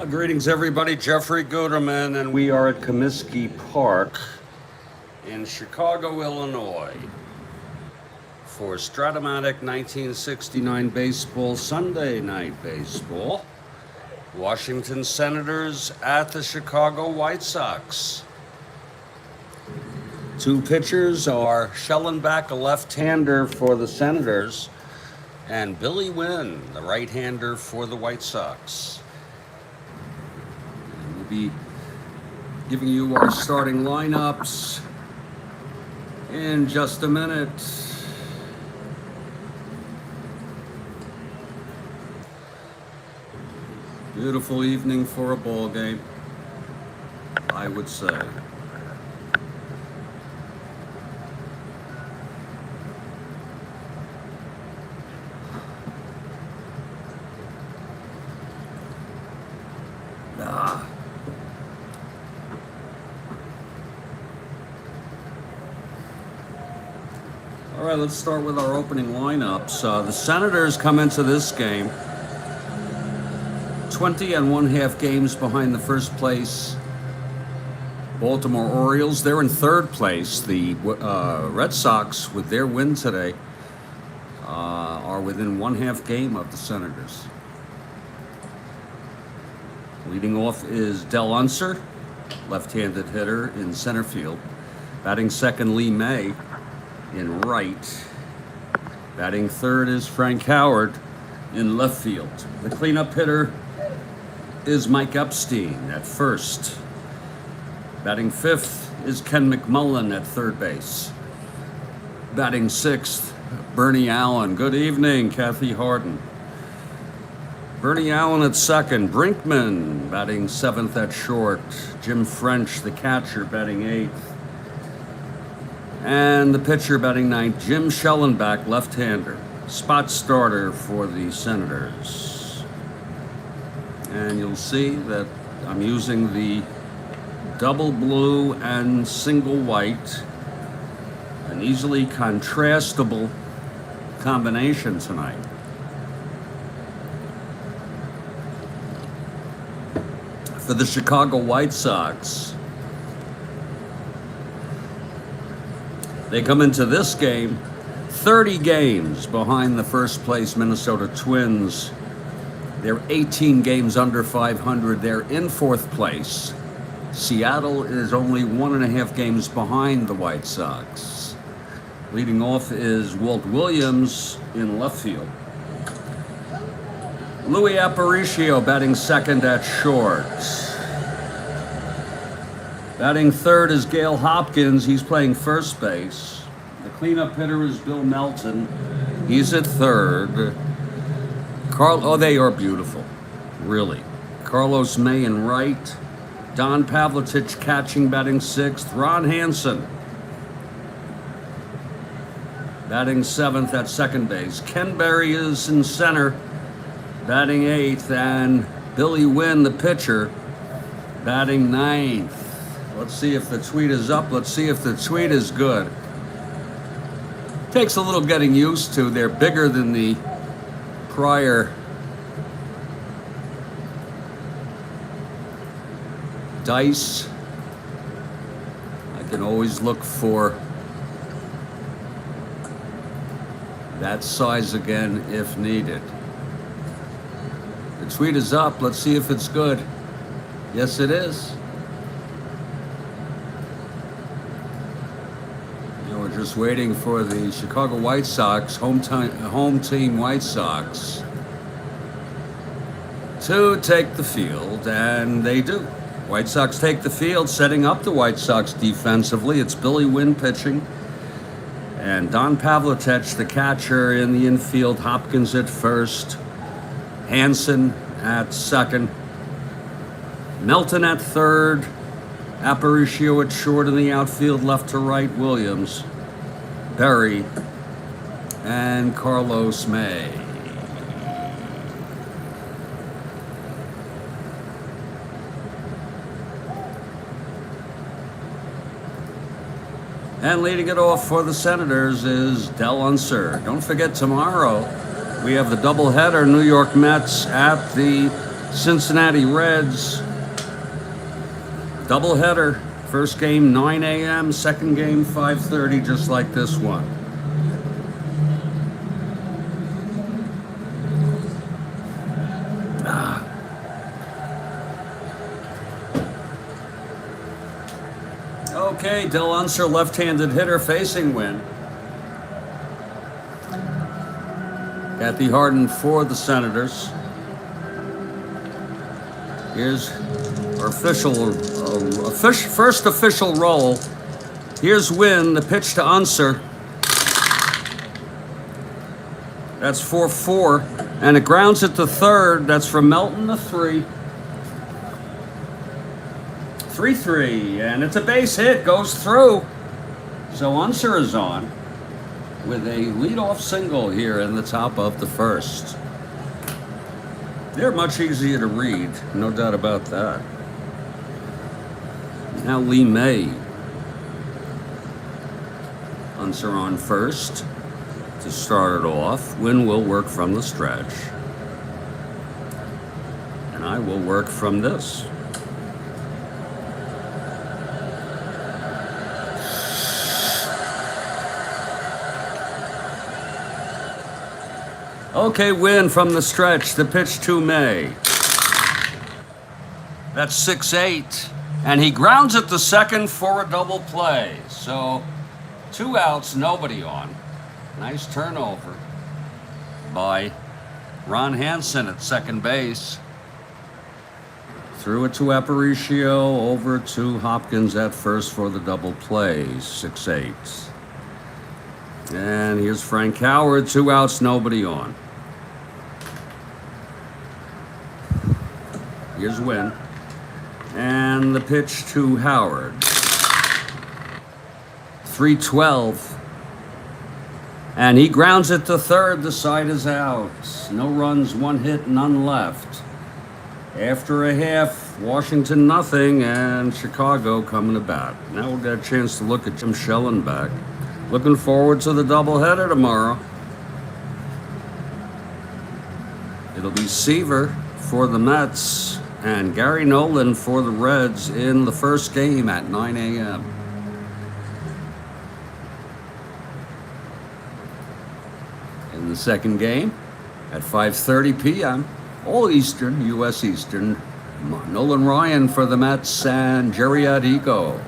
Greetings, everybody. Jeffrey Guterman, and we are at Comiskey Park in Chicago, Illinois for Strat-O-Matic 1969 baseball, Sunday night baseball. Washington Senators at the Chicago White Sox. Two pitchers are Shellenback, a left-hander for the Senators, and Billy Wynne, the right-hander for the White Sox. We'll be giving you our starting lineups in just a minute. Beautiful evening for a ball game, I would say. All right, let's start with our opening lineups. The Senators come into this game 20 1/2 games behind the first place Baltimore Orioles. They're in third place. The Red Sox, with their win today, are within 1/2 game of the Senators. Leading off is Del Unser, left-handed hitter in center field. Batting second, Lee May in right. Batting third is Frank Howard in left field. The cleanup hitter is Mike Epstein at first. Batting fifth is Ken McMullen at third base. Batting sixth, Bernie Allen. Good evening, Kathy Harden. Bernie Allen at second. Brinkman batting seventh at short. Jim French, the catcher, batting eighth. And the pitcher batting ninth, Jim Shellenback, left-hander. Spot starter for the Senators. And you'll see that I'm using the double blue and single white, an easily contrastable combination tonight. For the Chicago White Sox, they come into this game 30 games behind the first place Minnesota Twins. They're 18 games under 500. They're in fourth place. Seattle is only 1.5 games behind the White Sox. Leading off is Walt Williams in left field. Louis Aparicio batting second at short. Batting third is Gale Hopkins. He's playing first base. The cleanup hitter is Bill Melton. He's at third. They are beautiful, really. Carlos May in right. Don Pavlitic catching, batting sixth. Ron Hansen batting seventh at second base. Ken Berry is in center, batting eighth. And Billy Wynne, the pitcher, batting ninth. Let's see if the tweet is up. Let's see if the tweet is good. Takes a little getting used to. They're bigger than the prior dice. I can always look for that size again if needed. The tweet is up. Let's see if it's good. Yes, it is. We're just waiting for the Chicago White Sox, home team White Sox, to take the field, and they do. White Sox take the field, setting up the White Sox defensively. It's Billy Wynne pitching, and Don Pavlitic, the catcher, in the infield. Hopkins at first, Hansen at second, Melton at third, Aparicio at short. In the outfield, left to right, Williams, Berry, and Carlos May. And leading it off for the Senators is Del Unser. Don't forget, tomorrow we have the doubleheader, New York Mets at the Cincinnati Reds. Doubleheader. First game 9 a.m., second game 5:30, just like this one. Okay, Del Unser, left-handed hitter, facing Wynne. Kathy Harden for the Senators. Here's our first official roll. Here's Wynne, the pitch to Unser. That's 4-4, and it grounds it to third. That's from Melton to 3. 3-3, and it's a base hit, goes through. So Unser is on with a leadoff single here in the top of the first. They're much easier to read, no doubt about that. Now Lee May. Unser on first to start it off. Wynne will work from the stretch. And I will work from this. Okay, Wynne from the stretch, the pitch to May. That's 6-8, and he grounds it to second for a double play. So 2 outs, nobody on. Nice turnover by Ron Hansen at second base. Threw it to Aparicio, over to Hopkins at first for the double play, 6-8. And here's Frank Howard, 2 outs, nobody on. Here's Wynne. And the pitch to Howard. 3-12. And he grounds it to third. The side is out. No runs, 1 hit, none left. After a half, Washington nothing, and Chicago coming to bat. Now we'll get a chance to look at Jim Shellenback. Looking forward to the doubleheader tomorrow. It'll be Seaver for the Mets and Gary Nolan for the Reds in the first game at 9 a.m. In the second game at 5:30 p.m., all Eastern, U.S. Eastern, Nolan Ryan for the Mets and Jerry Adico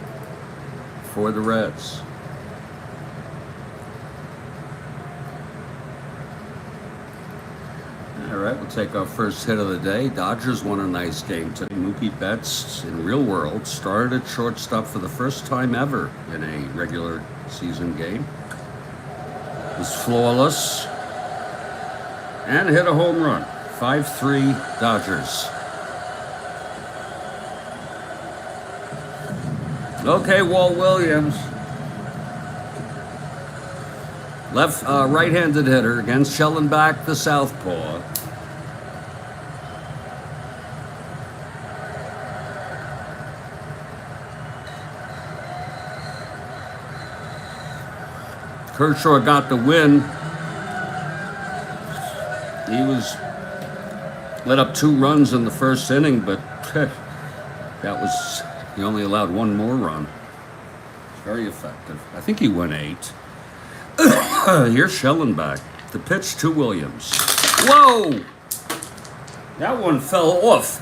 for the Reds. All right, we'll take our first hit of the day. Dodgers won a nice game today. Mookie Betts in real world started at shortstop for the first time ever in a regular season game. Was flawless and hit a home run. 5-3 Dodgers. Okay, Walt Williams. Right-handed hitter against Shellenback, the southpaw. Kershaw got the win. He was let up 2 runs in the first inning, but he only allowed 1 more run. Very effective. I think he went 8. Here's Shellenback. The pitch to Williams. Whoa! That one fell off.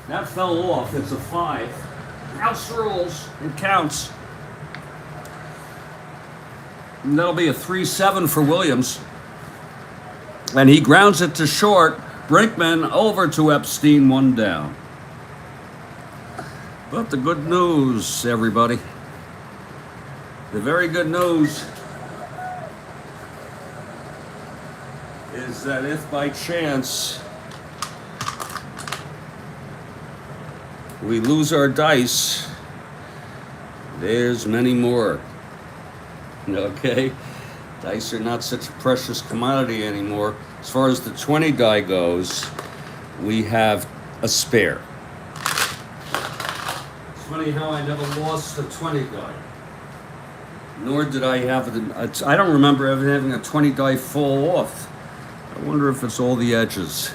That fell off. It's a 5. House rules. It counts. And that'll be a 3-7 for Williams. And he grounds it to short. Brinkman over to Epstein, 1 down. But the good news, everybody, the very good news is that if by chance we lose our dice, there's many more. Okay? Dice are not such a precious commodity anymore. As far as the 20 die goes, we have a spare. It's funny how I never lost a 20 die. Nor did I have it. I don't remember ever having a 20 die fall off. I wonder if it's all the edges.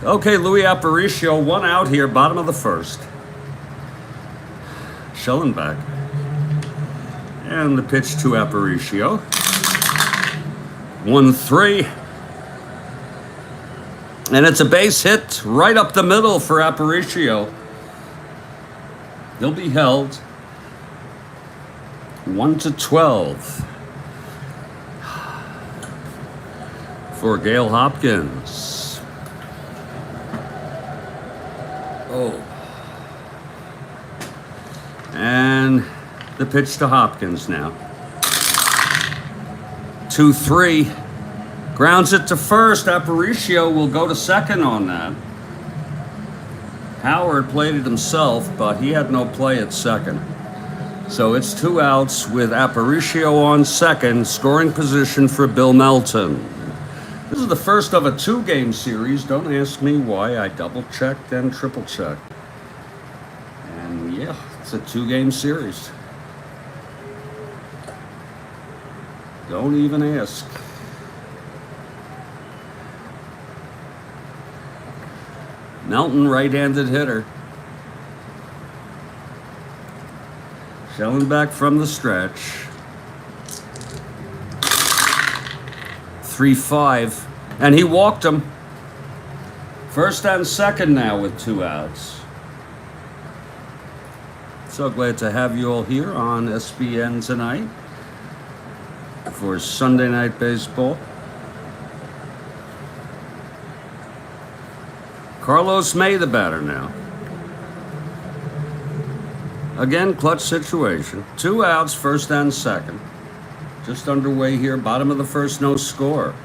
Okay, Louis Aparicio, 1 out here, bottom of the first. Shellenback. And the pitch to Aparicio. 1-3. And it's a base hit right up the middle for Aparicio. He'll be held. 1-12. For Gale Hopkins. Oh. And the pitch to Hopkins now. 2-3. Grounds it to first. Aparicio will go to second on that. Howard played it himself, but he had no play at second. So it's 2 outs with Aparicio on second, scoring position for Bill Melton. This is the first of a 2-game series. Don't ask me why. I double-checked and triple-checked. And yeah, it's a 2-game series. Don't even ask. Melton, right-handed hitter. Shellenback from the stretch. 3-5. And he walked him. First and second now with 2 outs. So glad to have you all here on SBN tonight for Sunday Night Baseball. Carlos May, the batter now. Again, clutch situation. 2 outs, first and second. Just underway here, bottom of the first, no score.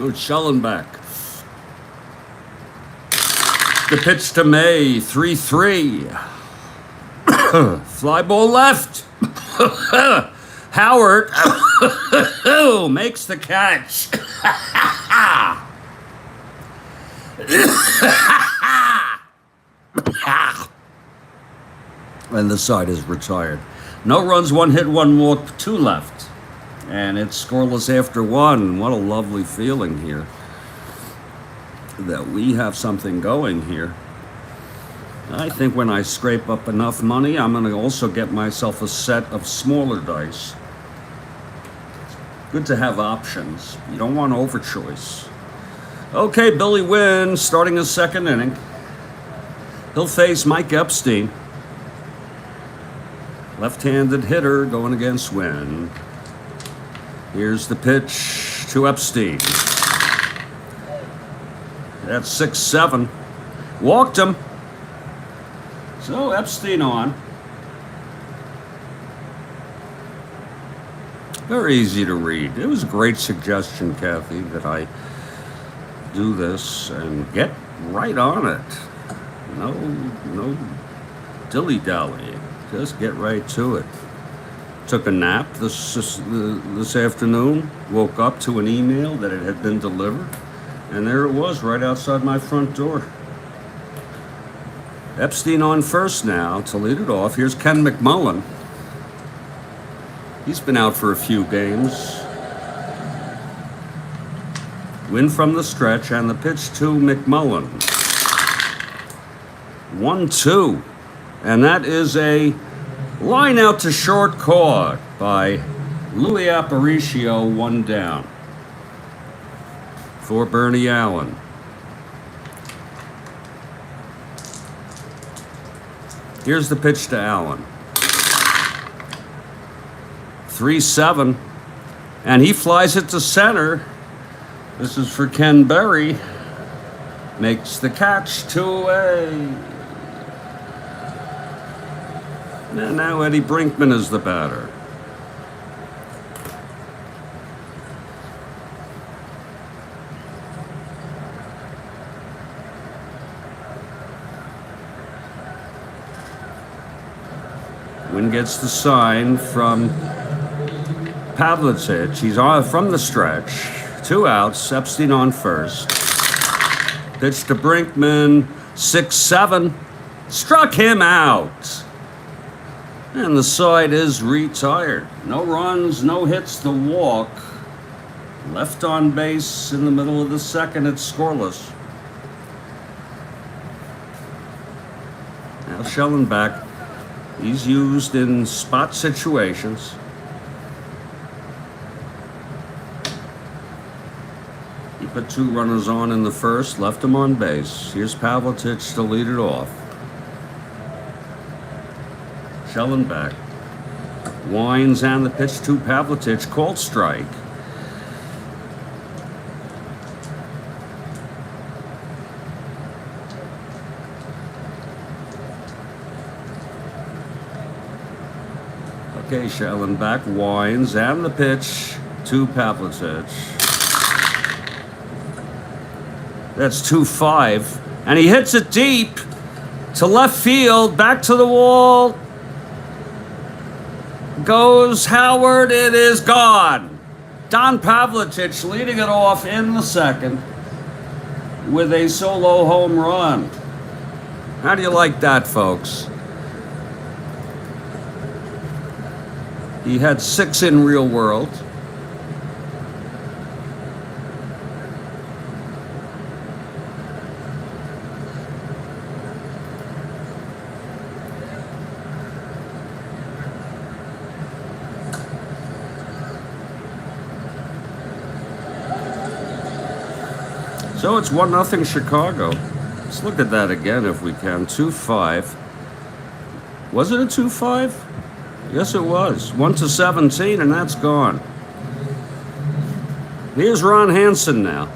Oh, Shellenback. The pitch to May, 3-3. Fly ball left. Howard makes the catch. And the side is retired. No runs, 1 hit, 1 walk, 2 left. And it's scoreless after 1. What a lovely feeling here that we have something going here. I think when I scrape up enough money, I'm going to also get myself a set of smaller dice. Good to have options. You don't want overchoice. Okay, Billy Wynne starting his second inning. He'll face Mike Epstein. Left-handed hitter going against Wynne. Here's the pitch to Epstein. That's 6-7. Walked him. So Epstein on. Very easy to read. It was a great suggestion, Kathy, that I do this and get right on it. No dilly-dallying. Just get right to it. Took a nap this afternoon, woke up to an email that it had been delivered, and there it was right outside my front door. Epstein on first now to lead it off. Here's Ken McMullen. He's been out for a few games. Wynne from the stretch and the pitch to McMullen. 1-2. And that is a line out to short caught by Louis Aparicio, 1 down for Bernie Allen. Here's the pitch to Allen. 3-7. And he flies it to center. This is for Ken Berry. Makes the catch, 2-away. And now Eddie Brinkman is the batter. Wynne gets the sign from Pavlicek. He's on from the stretch. 2 outs. Epstein on first. Pitch to Brinkman. 6-7. Struck him out. And the side is retired. No runs, no hits, the walk. Left on base in the middle of the second. It's scoreless. Now Shellenback. He's used in spot situations. He put 2 runners on in the first, left him on base. Here's Pavlicek to lead it off. Shellenback winds and the pitch to Pavlicek, called strike. Okay, Shellenback winds and the pitch to Pavlicek. That's 2-5, and he hits it deep to left field, back to the wall. Goes Howard, it is gone. Don Pavlicek leading it off in the second with a solo home run. How do you like that, folks? He had 6 in real world. So it's 1-0 Chicago. Let's look at that again if we can. 2-5. Was it a 2-5? Yes, it was. 1-17, and that's gone. Here's Ron Hansen now.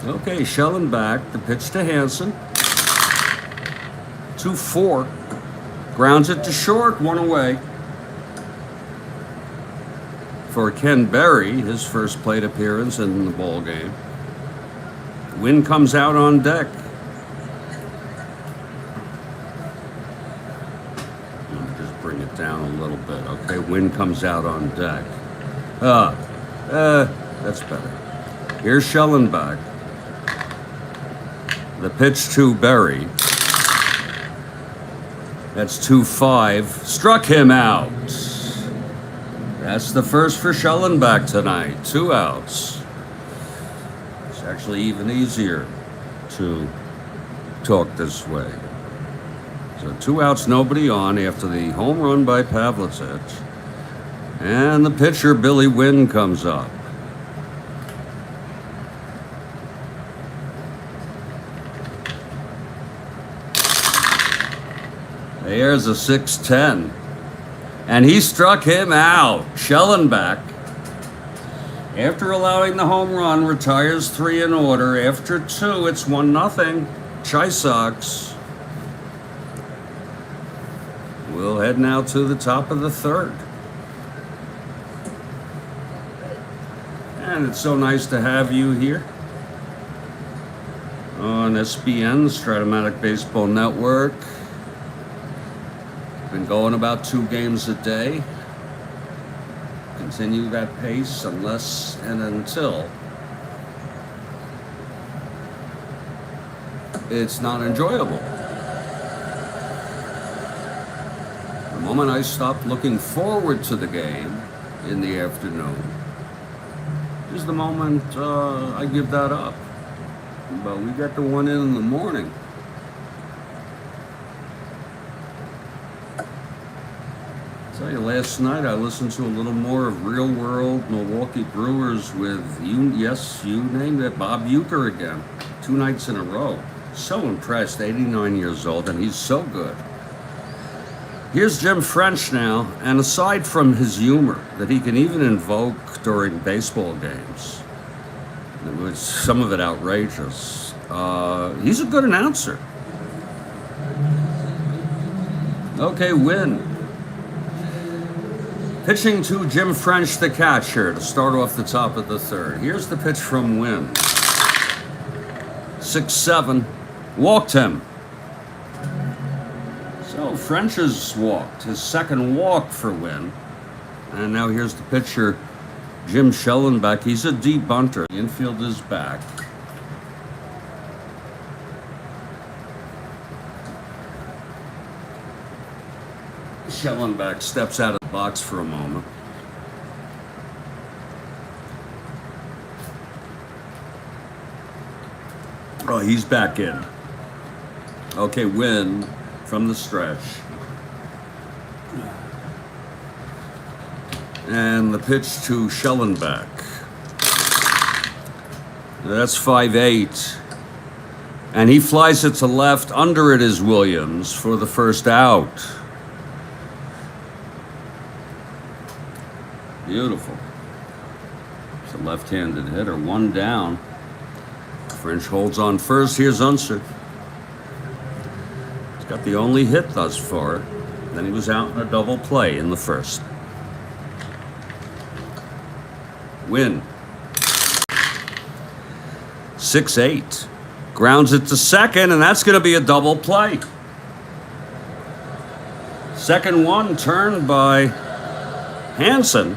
Okay, Shellenback, the pitch to Hansen. 2-4. Grounds it to short, 1 away. For Ken Berry, his first plate appearance in the ball game. Wynne comes out on deck. Let me just bring it down a little bit. Okay, Wynne comes out on deck. That's better. Here's Shellenback. The pitch to Berry. That's 2-5. Struck him out. That's the first for Shellenback tonight. 2 outs. It's actually even easier to talk this way. So 2 outs, nobody on after the home run by Pavlicek. And the pitcher, Billy Wynne, comes up. There's a 6-10. And he struck him out. Shellenback, after allowing the home run, retires 3 in order. After 2, it's 1-0. Chi Sox. We'll head now to the top of the third. And it's so nice to have you here on SBN, the Strat-O-Matic Baseball Network. Been going about 2 games a day. Continue that pace unless and until it's not enjoyable. The moment I stop looking forward to the game in the afternoon is the moment I give that up. But we got the one in the morning. Tell you, last night I listened to a little more of Real World Milwaukee Brewers with you named it, Bob Uecker again. 2 nights in a row. So impressed, 89 years old, and he's so good. Here's Jim French now, and aside from his humor that he can even invoke during baseball games, which some of it outrageous, he's a good announcer. Okay, Wynne. Pitching to Jim French, the catcher, to start off the top of the third. Here's the pitch from Wynne. 6-7. Walked him. So French has walked. His second walk for Wynne. And now here's the pitcher, Jim Shellenback. He's a deep bunter. The infield is back. Shellenback steps out of the box for a moment. Oh, he's back in. Okay, Wynne from the stretch. And the pitch to Shellenback. That's 5-8. And he flies it to left. Under it is Williams for the first out. Beautiful. It's a left-handed hitter. One down. French holds on first. Here's Unser. He's got the only hit thus far. Then he was out in a double play in the first. Wynne. 6-8. Grounds it to second, and that's going to be a double play. Second one turned by Hansen.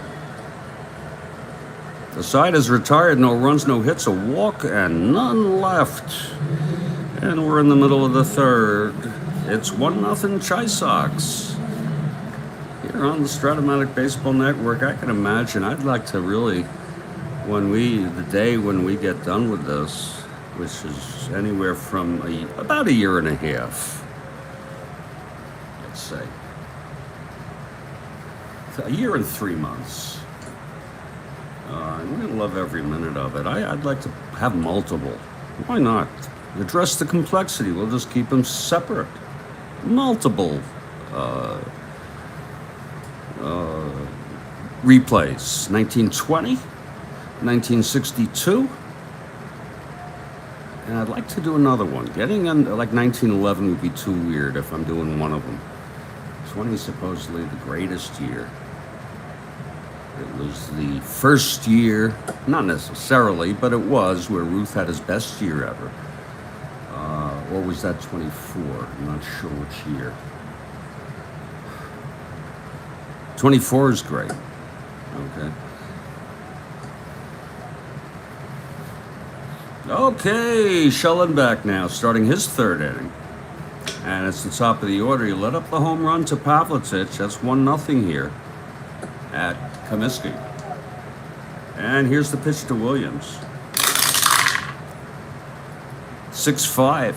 The side is retired, no runs, no hits, a walk, and none left. And we're in the middle of the third. It's 1-0 Chi Sox. Here on the Strat-O-Matic Baseball Network, I can imagine, I'd like to really, the day when we get done with this, which is anywhere from about a year and a half, let's say. A year and 3 months. I'm going to love every minute of it. I'd like to have multiple. Why not? Address the complexity. We'll just keep them separate. Multiple replays. 1920, 1962. And I'd like to do another one. Getting in, like 1911 would be too weird if I'm doing one of them. 20 is supposedly the greatest year. It was the first year, not necessarily, but it was where Ruth had his best year ever. Or was that 24? I'm not sure which year. 24 is great. Okay. Okay, Shellenback now starting his third inning. And it's the top of the order. He let up the home run to Pavlicich. That's 1-0 here at Comiskey. And here's the pitch to Williams. 6-5.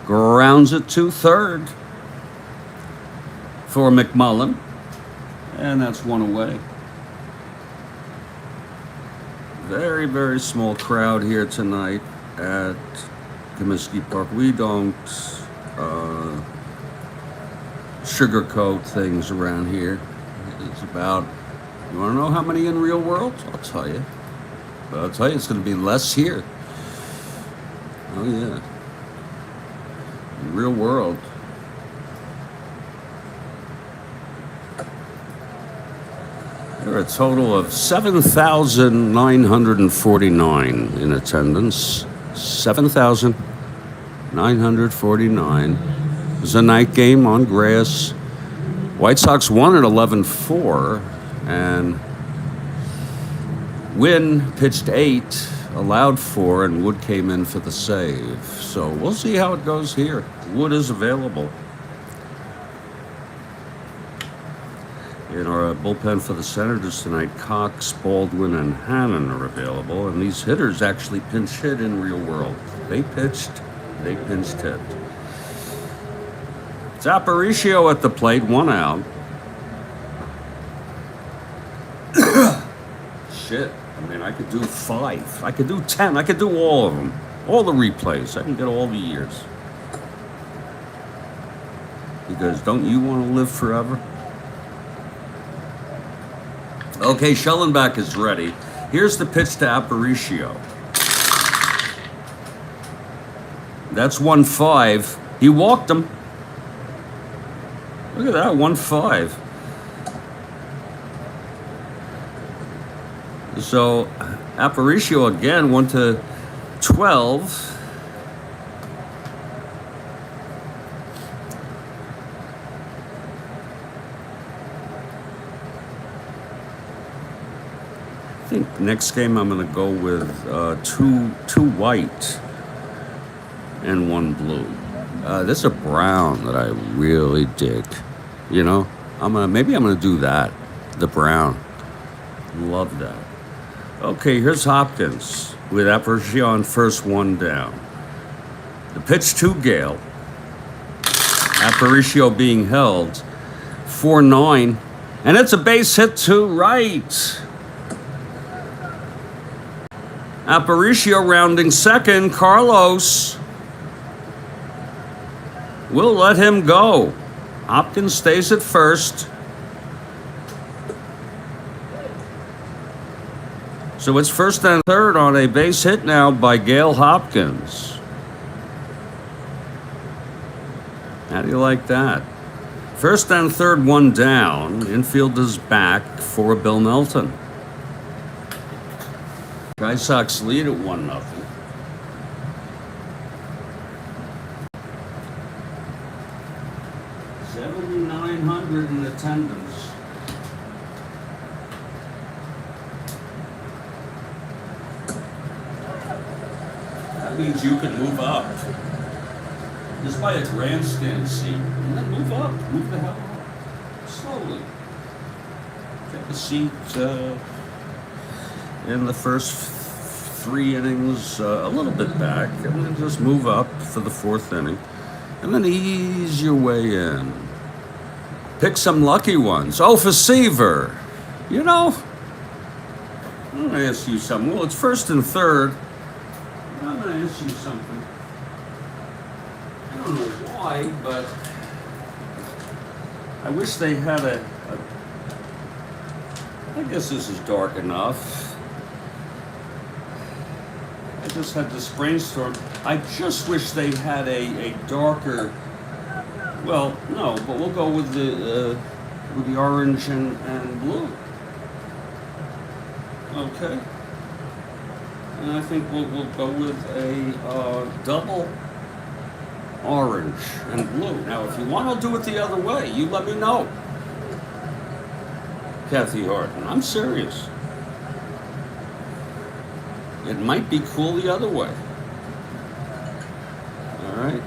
Grounds it to third for McMullen. And that's one away. Very, very small crowd here tonight at Comiskey Park. We don't sugarcoat things around here. It's about, you want to know how many in real world? I'll tell you. But I'll tell you, it's going to be less here. Oh, yeah. In real world. There are a total of 7,949 in attendance. 7,949. It was a night game on grass. White Sox won at 11-4, and Wynne pitched 8, allowed 4, and Wood came in for the save. So we'll see how it goes here. Wood is available. In our bullpen for the Senators tonight, Cox, Baldwin, and Hannon are available, and these hitters actually pinch hit in real world. They pinched hit. It's Aparicio at the plate, 1 out. Shit, I mean, I could do 5. I could do 10. I could do all of them. All the replays. I can get all the years. Because don't you want to live forever? Okay, Shellenback is ready. Here's the pitch to Aparicio. That's 1-5. He walked him. Look at that, 1-5. So Aparicio again went to 12. I think next game I'm going to go with two white and one blue. There's a brown that I really dig. You know, maybe I'm gonna do that. The brown, love that. Okay, here's Hopkins with Aparicio on first, one down. The pitch to Gale. Aparicio being held 4-9, and it's a base hit to right. Aparicio rounding second. Carlos will let him go. Hopkins stays at first. So it's first and third on a base hit now by Gale Hopkins. How do you like that? First and third, one down. Infield is back for Bill Melton. White Sox lead at 1-0. In attendance. That means you can move up. Just buy a grandstand seat and then move up. Move the hell up. Slowly. Take a seat in the first 3 innings, a little bit back, and then just move up for the 4th inning. And then ease your way in. Pick some lucky ones. Oh, for Seaver. You know, I'm going to ask you something. Well, it's first and third. I'm going to ask you something. I don't know why, but I wish they had I guess this is dark enough. I just had this brainstorm. I just wish they had a darker. Well, no, but we'll go with the orange and blue. Okay. And I think we'll go with a double orange and blue. Now, if you want to do it the other way, you let me know. Kathy Harden, I'm serious. It might be cool the other way. All right.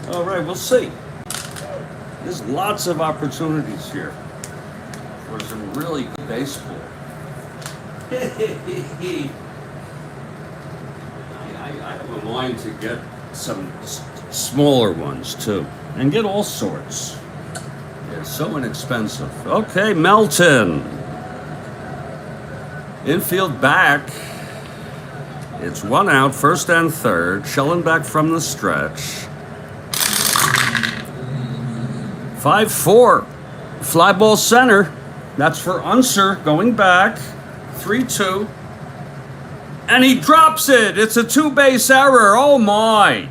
All right, we'll see. There's lots of opportunities here for some really good baseball. I have a mind to get some smaller ones too, and get all sorts. It's so inexpensive. Okay, Melton. Infield back. It's 1 out, first and third. Shellenback from the stretch. 5-4. Fly ball center. That's for Unser going back. 3-2. And he drops it. It's a 2-base error. Oh, my.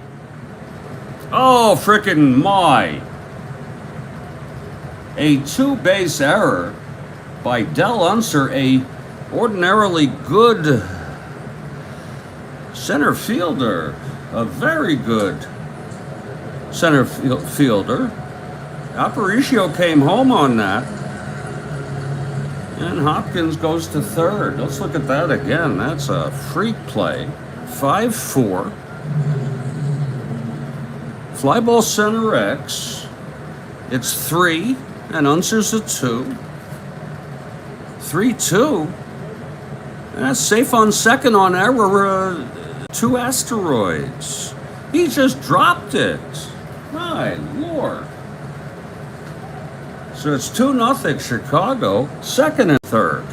Oh, frickin' my. A 2-base error by Del Unser, a ordinarily good center fielder. A very good center fielder. Aparicio came home on that. And Hopkins goes to third. Let's look at that again. That's a freak play. 5-4. Fly ball center X. It's 3, and Unser's a 2. 3-2. And that's safe on second on error. 2 asteroids. He just dropped it. My Lord. So it's 2-0 Chicago, second and third.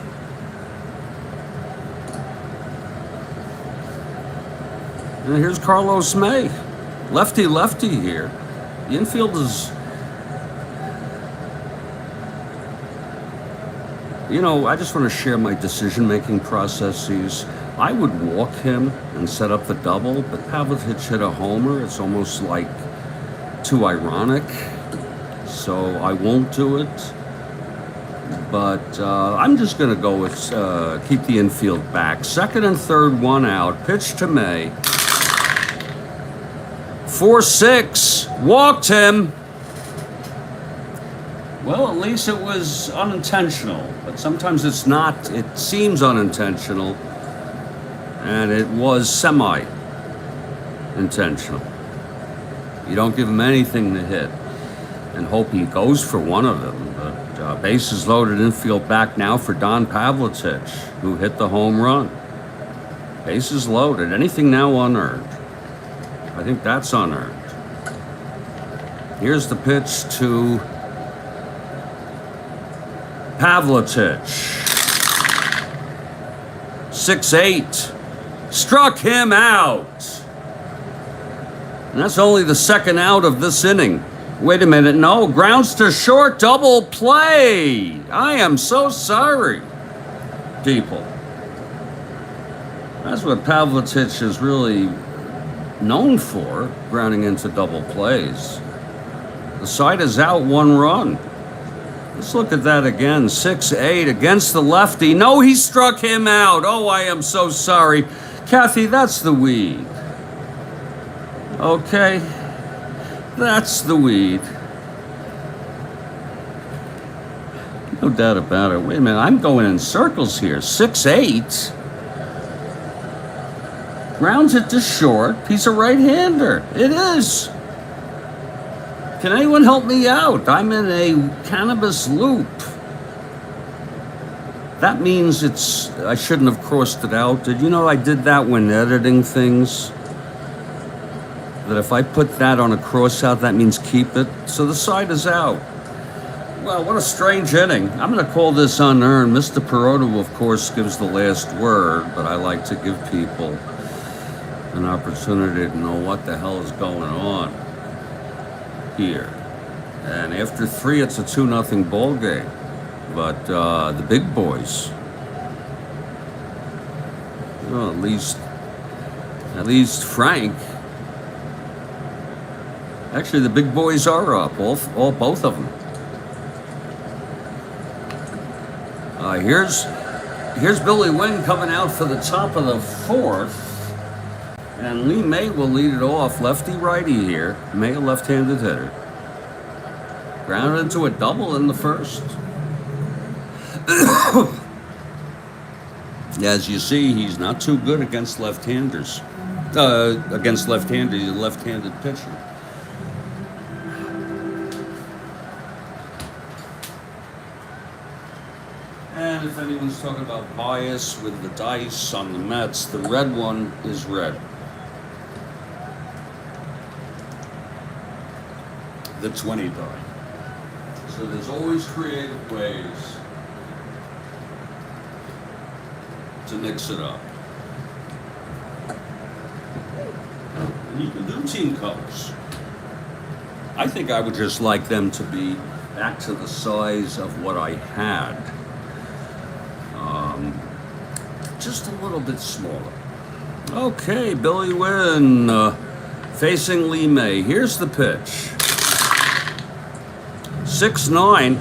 And here's Carlos May. Lefty here. The infield is, you know, I just want to share my decision-making processes. I would walk him and set up the double, but Pavlovich hit a homer. It's almost like too ironic. So I won't do it. But I'm just going to go with keep the infield back. Second and third, one out. Pitch to May. 4-6. Walked him. Well, at least it was unintentional. But sometimes it's not. It seems unintentional. And it was semi-intentional. You don't give him anything to hit and hope he goes for one of them. But bases loaded, infield back now for Don Pavlicich, who hit the home run. Bases loaded. Anything now unearned? I think that's unearned. Here's the pitch to Pavlicich. 6-8. Struck him out. And that's only the second out of this inning. Wait a minute, no, grounds to short, double play. I am so sorry, people. That's what Pavlicich is really known for, grounding into double plays. The side is out, one run. Let's look at that again. 6-8 against the lefty. No, he struck him out. Oh, I am so sorry. Kathy, that's the weed. Okay, that's the weed. No doubt about it. Wait a minute, I'm going in circles here. 6-8. Grounds it to short. He's a right-hander. It is. Can anyone help me out? I'm in a cannabis loop. That means I shouldn't have crossed it out. Did you know I did that when editing things? That if I put that on a cross out, that means keep it. So the side is out. Well, what a strange inning. I'm going to call this unearned. Mr. Perotta, of course, gives the last word, but I like to give people an opportunity to know what the hell is going on here. And after 3, it's a 2-0 ball game. But the big boys, well, at least Frank. Actually, the big boys are up, both of them. Here's Billy Wynne coming out for the top of the 4th, and Lee May will lead it off. Lefty-righty here. May, a left-handed hitter. Grounded into a double in the 1st. As you see, he's not too good against left-handers. Against left-handers, he's a left-handed pitcher. And if anyone's talking about bias with the dice on the Mets, the red one is red. The 20 die. So there's always creative ways to mix it up. And you can do team colors. I think I would just like them to be back to the size of what I had. Just a little bit smaller. Okay, Billy Wynne facing Lee May. Here's the pitch. 6-9.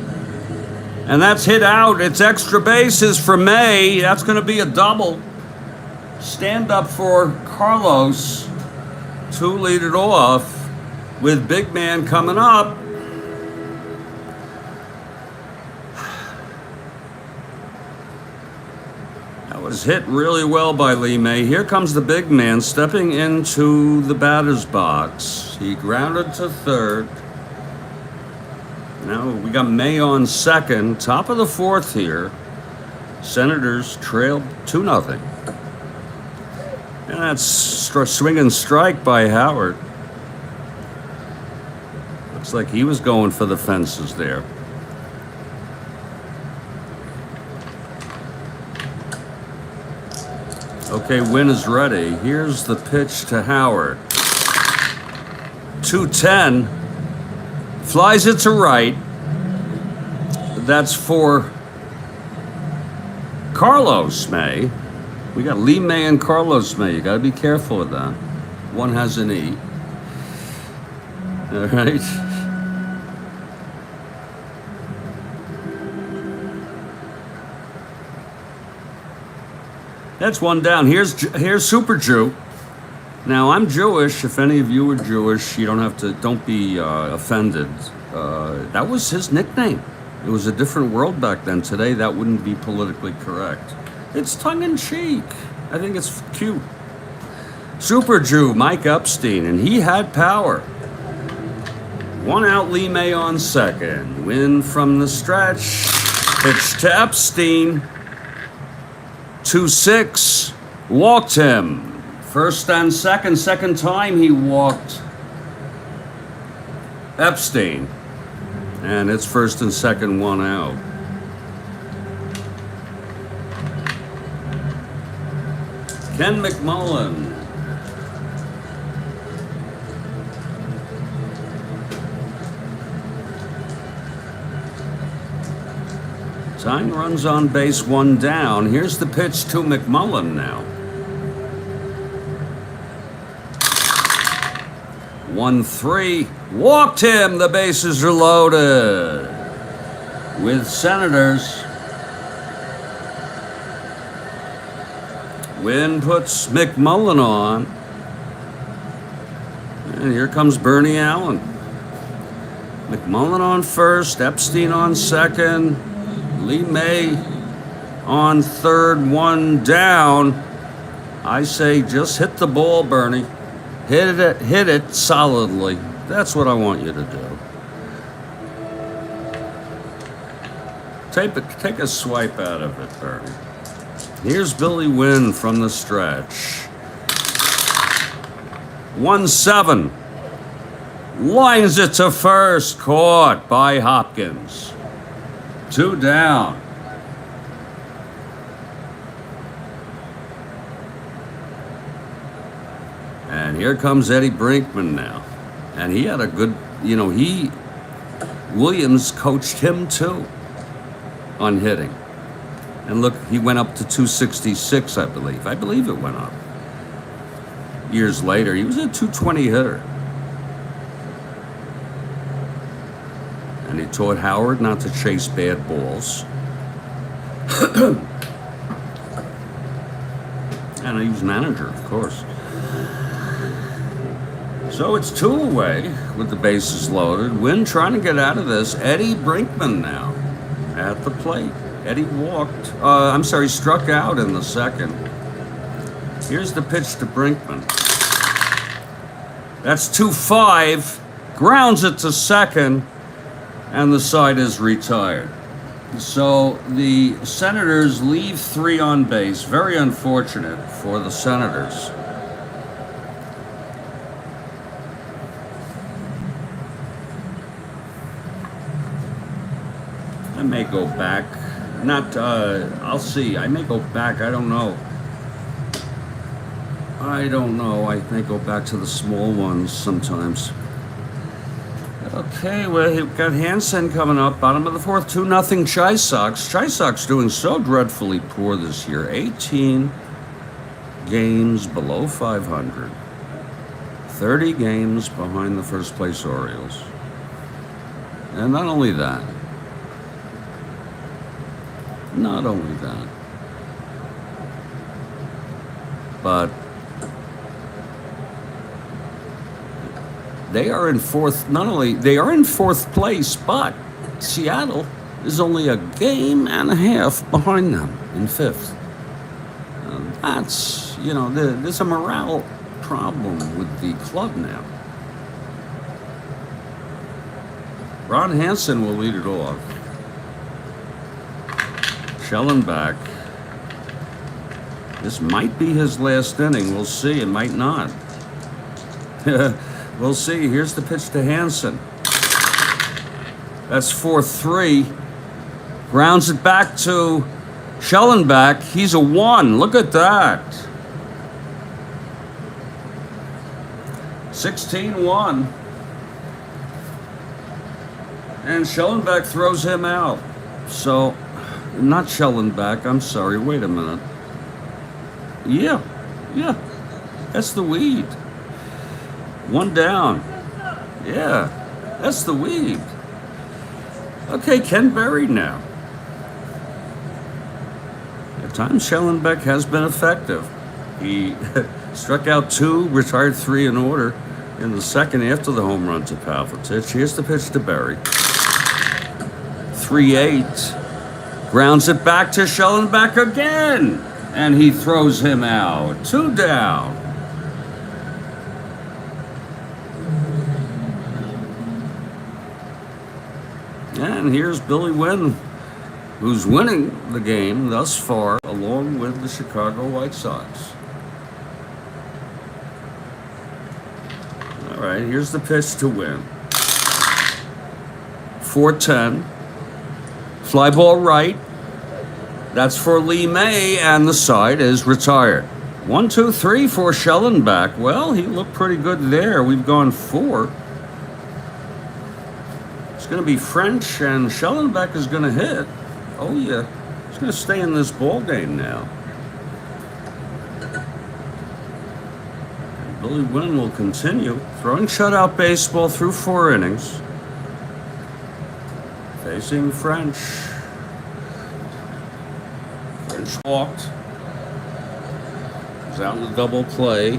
And that's hit out. It's extra bases for May. That's going to be a double. Stand up for Carlos to lead it off with big man coming up. That was hit really well by Lee May. Here comes the big man stepping into the batter's box. He grounded to third. Now we got May on second. Top of the 4th here. Senators trailed 2-0. And that's swing and strike by Howard. Looks like he was going for the fences there. Okay, Wynne is ready. Here's the pitch to Howard. 2-10. Flies it to right. That's for Carlos May. We got Lee May and Carlos May. You got to be careful with that. One has an E. All right. That's one down. Here's Super Jew. Now, I'm Jewish. If any of you are Jewish, you don't be offended. That was his nickname. It was a different world back then. Today, that wouldn't be politically correct. It's tongue-in-cheek. I think it's cute. Super Jew, Mike Epstein, and he had power. 1 out, Lee May on second. Wynne from the stretch. Pitch to Epstein. 2-6. Walked him. First and second time he walked Epstein. And it's first and second, 1 out. Ken McMullen. Tying runs on base, 1 down. Here's the pitch to McMullen now. 1-3. Walked him. The bases are loaded. With Senators. Wynne puts McMullen on. And here comes Bernie Allen. McMullen on first. Epstein on second. Lee May on third, 1 down. I say just hit the ball, Bernie. Hit it solidly. That's what I want you to do. Take a swipe out of it, Bernie. Here's Billy Wynne from the stretch. 1-7. Lines it to first. Caught by Hopkins. 2 down. And here comes Eddie Brinkman now. And he had a good, Williams coached him too on hitting. And look, he went up to 266, I believe. I believe it went up. Years later, he was a 220 hitter. And he taught Howard not to chase bad balls. And he was manager, of course. So it's 2 away with the bases loaded. Wynne trying to get out of this. Eddie Brinkman now at the plate. Eddie struck out in the second. Here's the pitch to Brinkman. That's 2-5. Grounds it to second. And the side is retired. So the Senators leave 3 on base. Very unfortunate for the Senators. I may go back. I'll see. I may go back. I don't know. I may go back to the small ones sometimes. Okay, we've got Hansen coming up. Bottom of the 4th, 2-0 Chi Sox. Chi Sox doing so dreadfully poor this year. 18 games below 500. 30 games behind the first place Orioles. And not only that, but they are in 4th. Not only they are in 4th place, but Seattle is only a game and a half behind them in 5th. That's, there's a morale problem with the club now. Ron Hansen will lead it off. Shellenback. This might be his last inning. We'll see. It might not. We'll see. Here's the pitch to Hansen. That's 4-3. Grounds it back to Shellenback. He's a 1. Look at that. 16-1. And Shellenback throws him out. So, not Shellenback. I'm sorry. Wait a minute. Yeah. That's the weed. 1 down. Yeah, that's the weed. Okay, Ken Berry now. At times, Shellenback has been effective. He struck out 2, retired 3 in order in the second after the home run to Pavlitic. Here's the pitch to Berry. 3-8. Grounds it back to Shellenback again. And he throws him out. 2 down. And here's Billy Wynne, who's winning the game thus far, along with the Chicago White Sox. All right, here's the pitch to Wynne. 4-10. Fly ball right. That's for Lee May, and the side is retired. 1, 2, 3 for Shellenback. Well, he looked pretty good there. We've gone 4. It's going to be French, and Shellenback is going to hit. Oh, yeah. He's going to stay in this ball game now. And Billy Wynne will continue throwing shutout baseball through 4 innings. Facing French. French walked. He's out in the double play.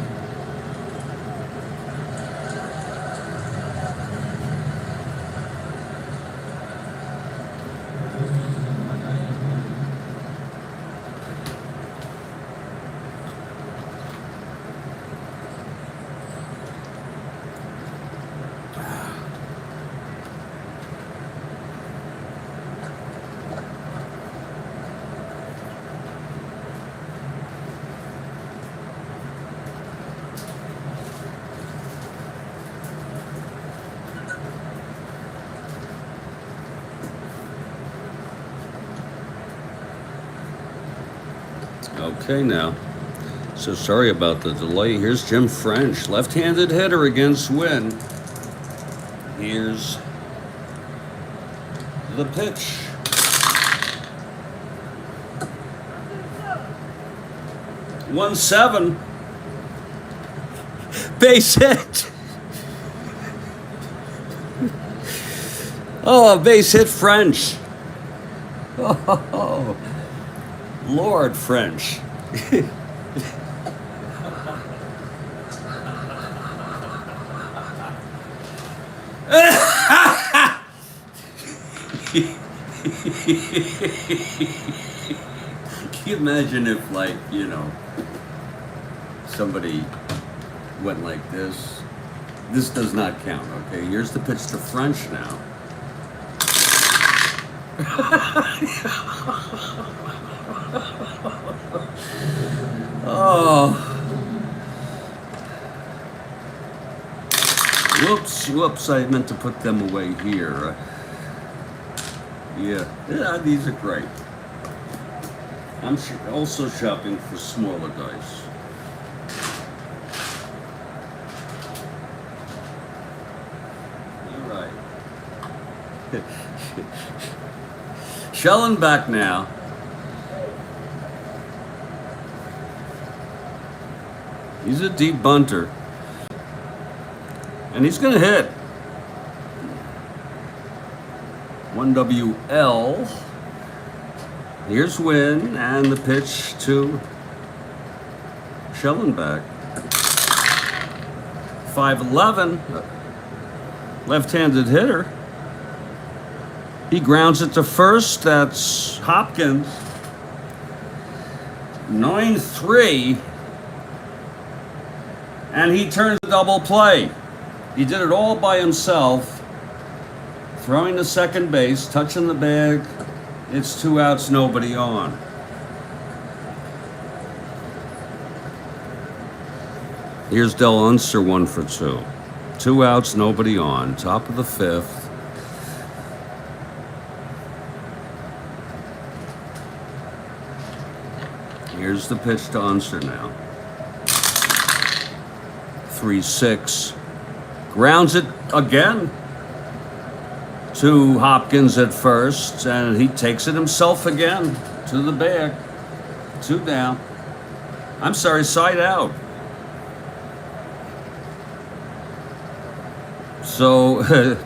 Okay, now. So sorry about the delay. Here's Jim French, left-handed hitter against Wynne. Here's the pitch. One 7. Base hit. Oh, base hit French. Oh, Lord French. Can you imagine if, like, you know, somebody went like this? This does not count, okay? Here's the pitch to French now. Oh. Whoops, I meant to put them away here. Yeah, these are great. I'm also shopping for smaller dice. All right. Shellenback now. He's a deep bunter. And he's going to hit. 1WL. Here's Wynne, and the pitch to Shellenback. 5'11", left-handed hitter. He grounds it to first. That's Hopkins. 9-3. And he turns a double play. He did it all by himself. Throwing to second base, touching the bag. It's 2 outs, nobody on. Here's Del Unser, 1 for 2. 2 outs, nobody on. Top of the 5th. Here's the pitch to Unser now. 3-6. Grounds it again to Hopkins at first, and he takes it himself again to the bag. 2 down. I'm sorry, side out. So,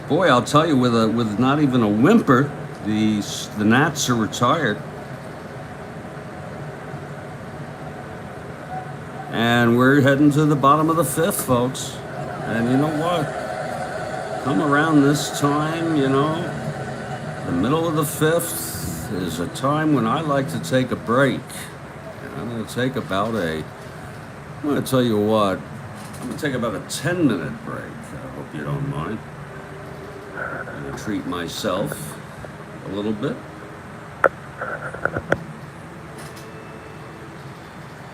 boy, I'll tell you, with not even a whimper, the Nats are retired. And we're heading to the bottom of the fifth, folks. And you know what? Come around this time, you know, the middle of the fifth is a time when I like to take a break. And I'm going to take about I'm going to tell you what, I'm going to take about a 10-minute break. I hope you don't mind. I'm going to treat myself a little bit.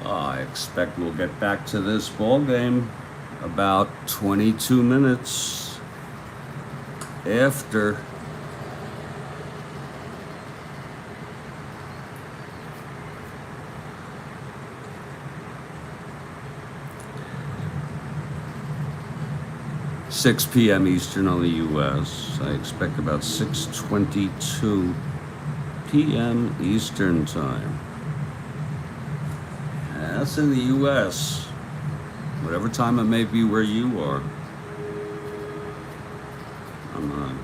I expect we'll get back to this ball game about 22 minutes after (6 p.m. Eastern on the U.S.) I expect about 6:22 p.m. Eastern time. That's in the U.S. Whatever time it may be where you are. I'm going to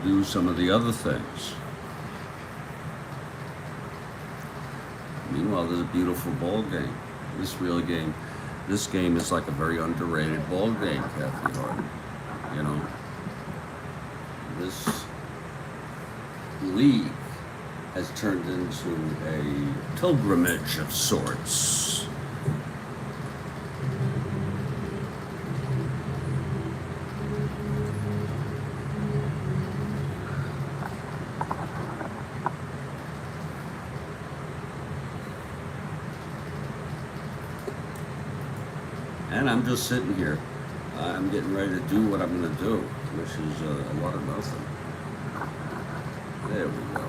do some of the other things. Meanwhile, there's a beautiful ball game. This game is like a very underrated ball game, Kathy Hart. You know, this league has turned into a pilgrimage of sorts. And I'm just sitting here. I'm getting ready to do what I'm going to do, which is a lot of nothing. There we go.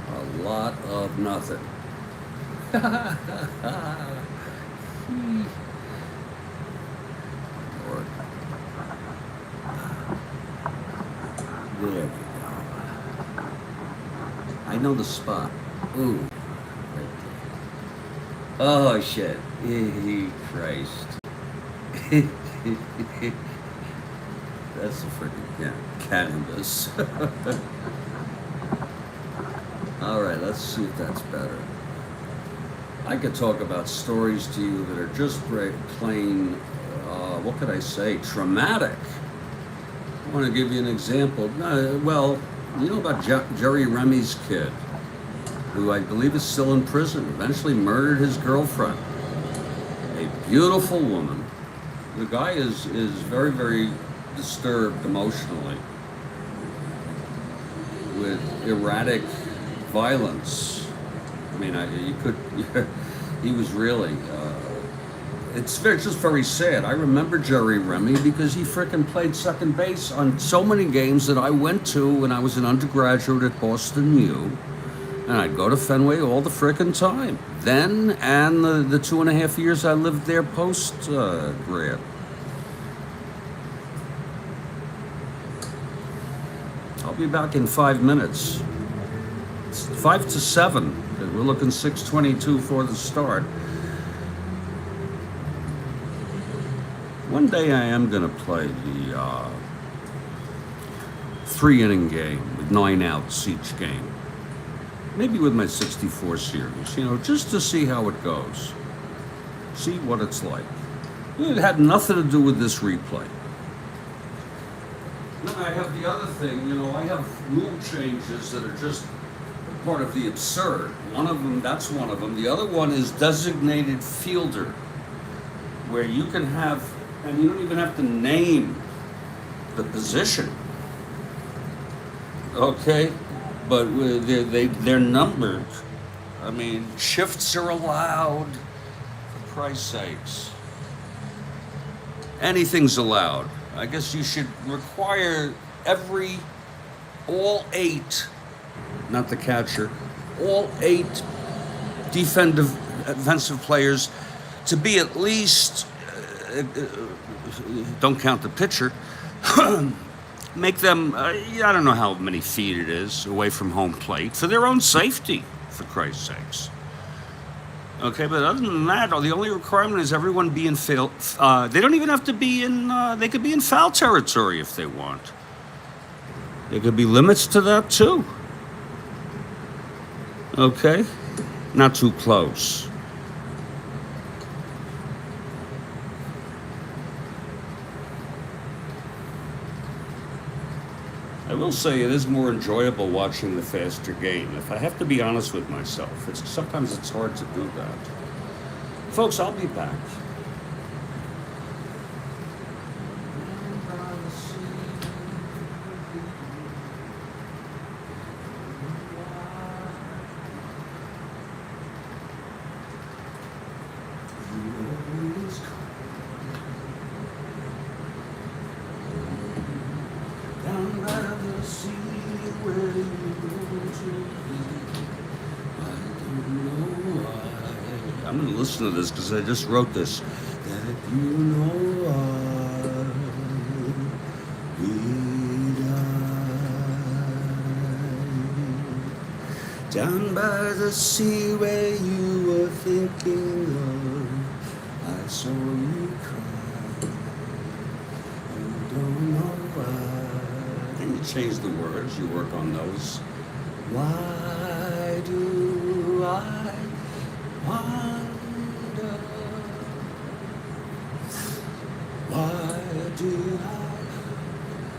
A lot of nothing. Lord. There we go. I know the spot. Ooh. Right there. Oh, shit. Christ. That's a freaking cannabis. All right, let's see if that's better. I could talk about stories to you that are just plain, what could I say, traumatic. I want to give you an example. Well, you know about Jerry Remy's kid, who I believe is still in prison, eventually murdered his girlfriend. A beautiful woman. The guy is very, very disturbed emotionally with erratic violence. I mean, he was really, it's just very sad. I remember Jerry Remy because he frickin' played second base on so many games that I went to when I was an undergraduate at Boston U. And I'd go to Fenway all the frickin' time. Then, and the 2.5 years I lived there post-grad. I'll be back in 5 minutes. It's 5 to 7. We're looking 6:22 for the start. One day I am going to play the 3-inning game with 9 outs each game. Maybe with my 64 series, you know, just to see how it goes. See what it's like. It had nothing to do with this replay. Then I have the other thing, you know, I have rule changes that are just part of the absurd. One of them, that's one of them. The other one is designated fielder, where you can have, and you don't even have to name the position. Okay? But they're numbered. I mean, shifts are allowed, for Christ's sakes. Anything's allowed. I guess you should require all 8, not the catcher, all 8 defensive players to be at least, don't count the pitcher, make them, I don't know how many feet it is away from home plate for their own safety, for Christ's sakes. Okay, but other than that, the only requirement is everyone be in foul. They don't even have to be in, they could be in foul territory if they want. There could be limits to that too. Okay? Not too close. I will say it is more enjoyable watching the faster game. If I have to be honest with myself, sometimes it's hard to do that. Folks, I'll be back. I'm going to listen to this because I just wrote this. That you know I died down by the sea where you were thinking of. I saw you cry. You don't know why. Can you change the words? You work on those. Why do I wonder? Why do I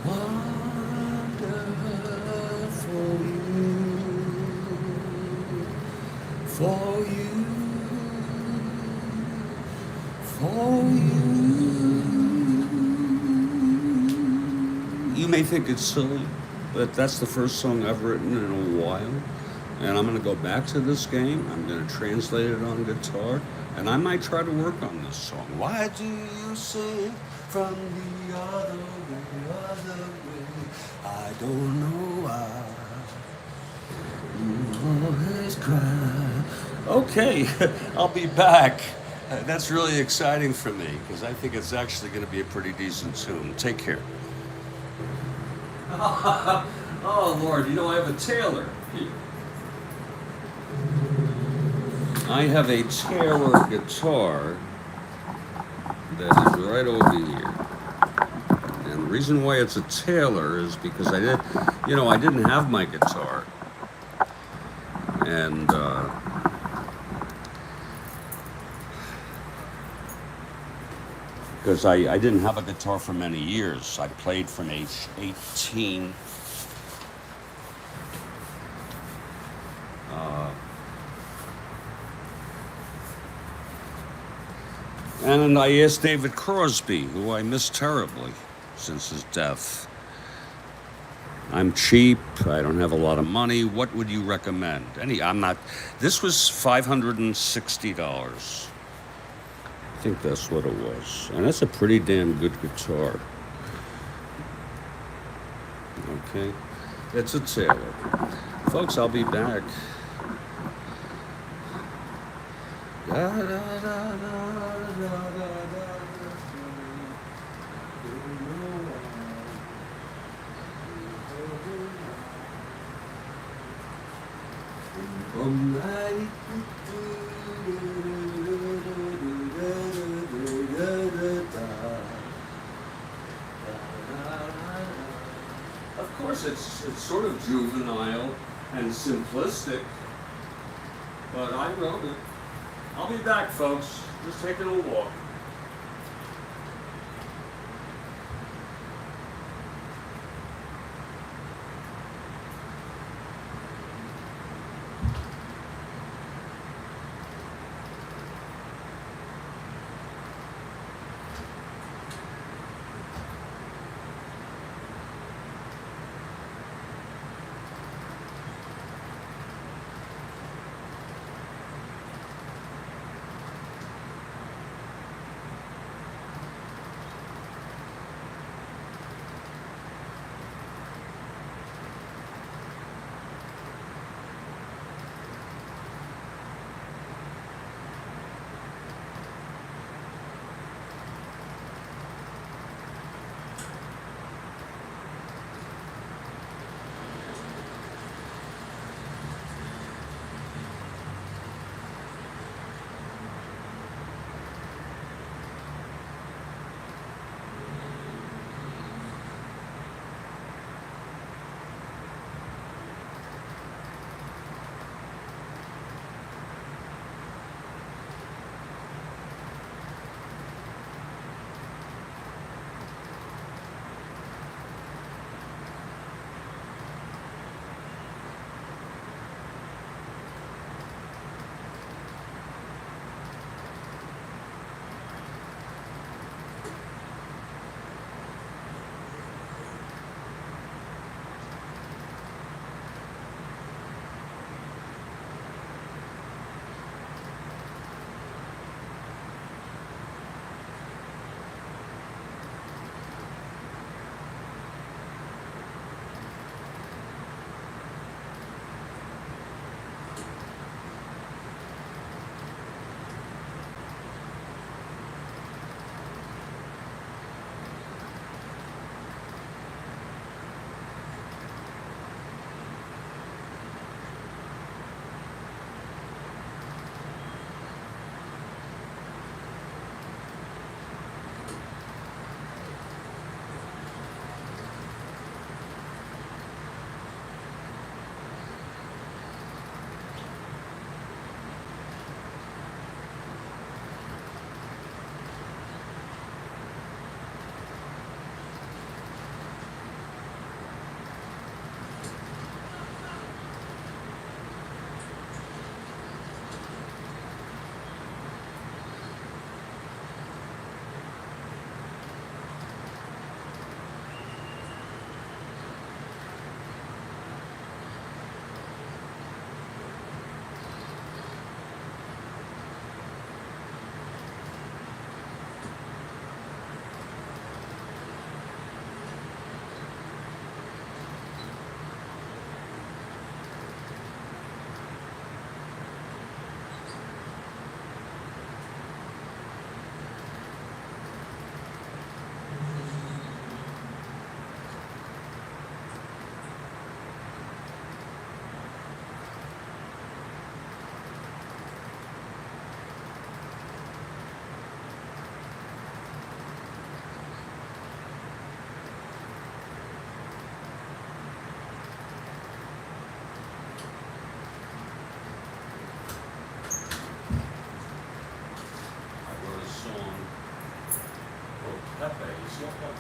wonder for you, for you? You may think it's silly, but that's the first song I've written in a while. And I'm going to go back to this game. I'm going to translate it on guitar. And I might try to work on this song. Why do you sing from the other way? I don't know why. You always cry. Okay, I'll be back. That's really exciting for me because I think it's actually going to be a pretty decent tune. Take care. Oh, Lord, you know, I have a tailor. I have a Taylor guitar that is right over here. And the reason why it's a Taylor is because I didn't have my guitar. And because I didn't have a guitar for many years. I played from age 18. And I asked David Crosby, who I miss terribly since his death. I'm cheap. I don't have a lot of money. What would you recommend? This was $560. I think that's what it was. And that's a pretty damn good guitar. Okay. It's a Taylor. Folks, I'll be back. Da, da, da, da, da, da, Of course, it's sort of juvenile and simplistic, but I wrote it. I'll be back, folks. Just taking a walk.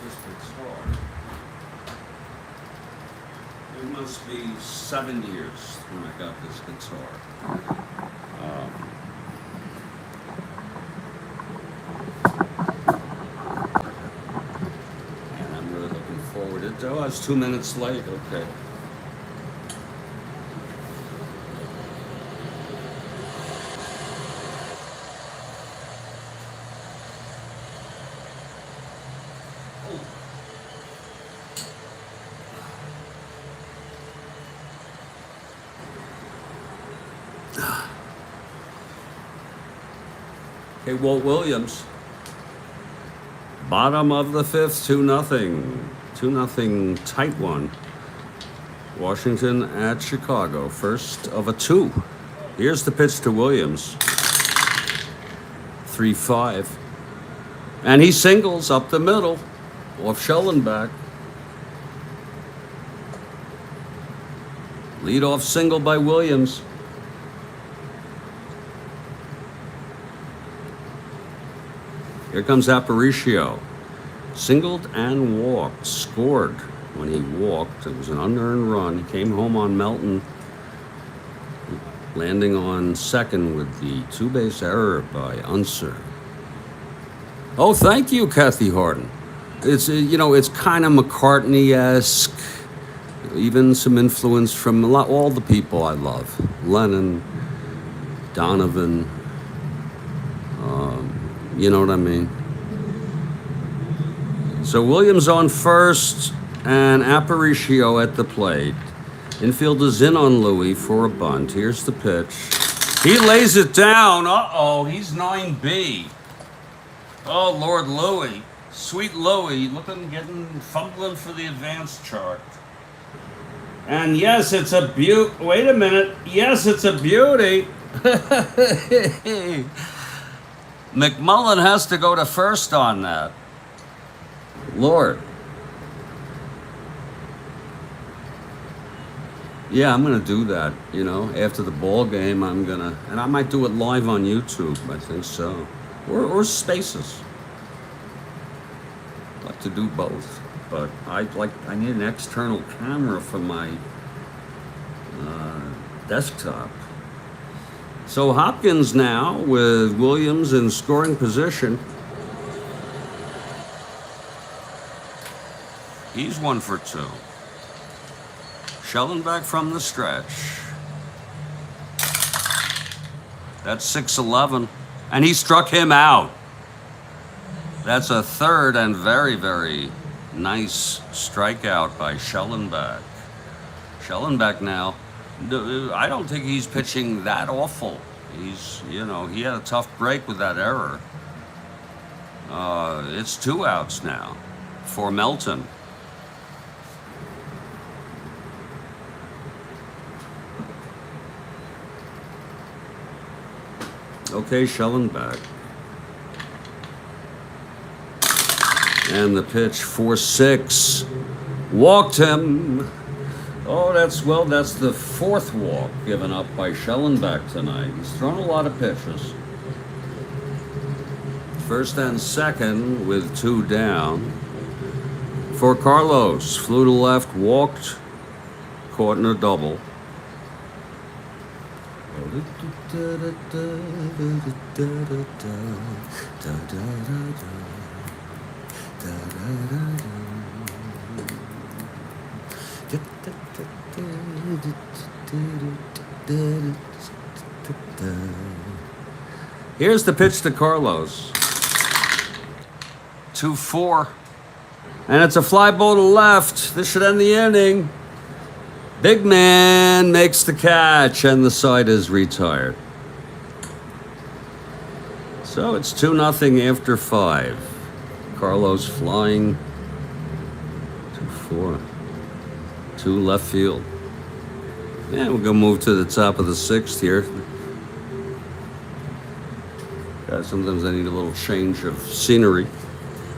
this guitar. It must be 7 years when I got this guitar. And I'm really looking forward to it. Oh, it's 2 minutes late. Okay. Okay, Walt Williams. Bottom of the fifth, 2-0. 2-0 tight one. Washington at Chicago. First of a 2. Here's the pitch to Williams. 3-5. And he singles up the middle off Shellenback. Leadoff single by Williams. Here comes Aparicio. Singled and walked. Scored when he walked. It was an unearned run. He came home on Melton, landing on second with the 2-base error by Unser. Oh, thank you, Kathy Harden. It's, it's kind of McCartney-esque. Even some influence from all the people I love. Lennon, Donovan. You know what I mean? So Williams on first and Aparicio at the plate. Infield is in on Louis for a bunt. Here's the pitch. He lays it down. Uh-oh, he's 9B. Oh, Lord Louis. Sweet Louis. Look at him fumbling for the advance chart. And yes, it's a beauty. Wait a minute. Yes, it's a beauty. McMullen has to go to first on that. Lord. Yeah, I'm going to do that, after the ball game. And I might do it live on YouTube. I think so. Or Spaces. I'd like to do both. But I need an external camera for my desktop. So Hopkins now with Williams in scoring position. He's 1 for 2. Shellenback from the stretch. That's 6-11. And he struck him out. That's a third and very, very nice strikeout by Shellenback. Shellenback now, I don't think he's pitching that awful. He's, he had a tough break with that error. It's 2 outs now for Melton. Okay, Shellenback. And the pitch 4-6. Walked him. Oh, that's the 4th walk given up by Shellenback tonight. He's thrown a lot of pitches. First and second with 2 down. For Carlos, flew to left, walked, caught in a double. Here's the pitch to Carlos. 2-4. And it's a fly ball to left. This should end the inning. Big man makes the catch, and the side is retired. So it's 2-0 after 5. Carlos flying 2-4. 2 left field. Yeah, we're going to move to the top of the 6th here. Sometimes I need a little change of scenery.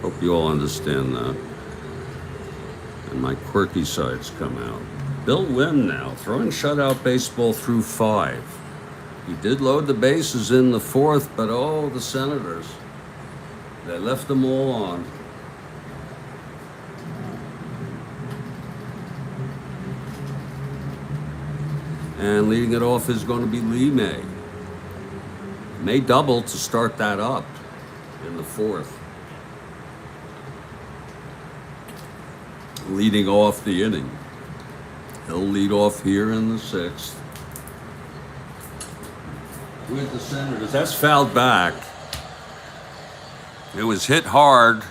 Hope you all understand that. And my quirky sides come out. Bill Wynne now, throwing shutout baseball through 5. He did load the bases in the 4th, but the Senators, they left them all on. And leading it off is going to be Lee May. May double to start that up in the fourth. Leading off the inning. He'll lead off here in the sixth. With the Senators. That's fouled back. It was hit hard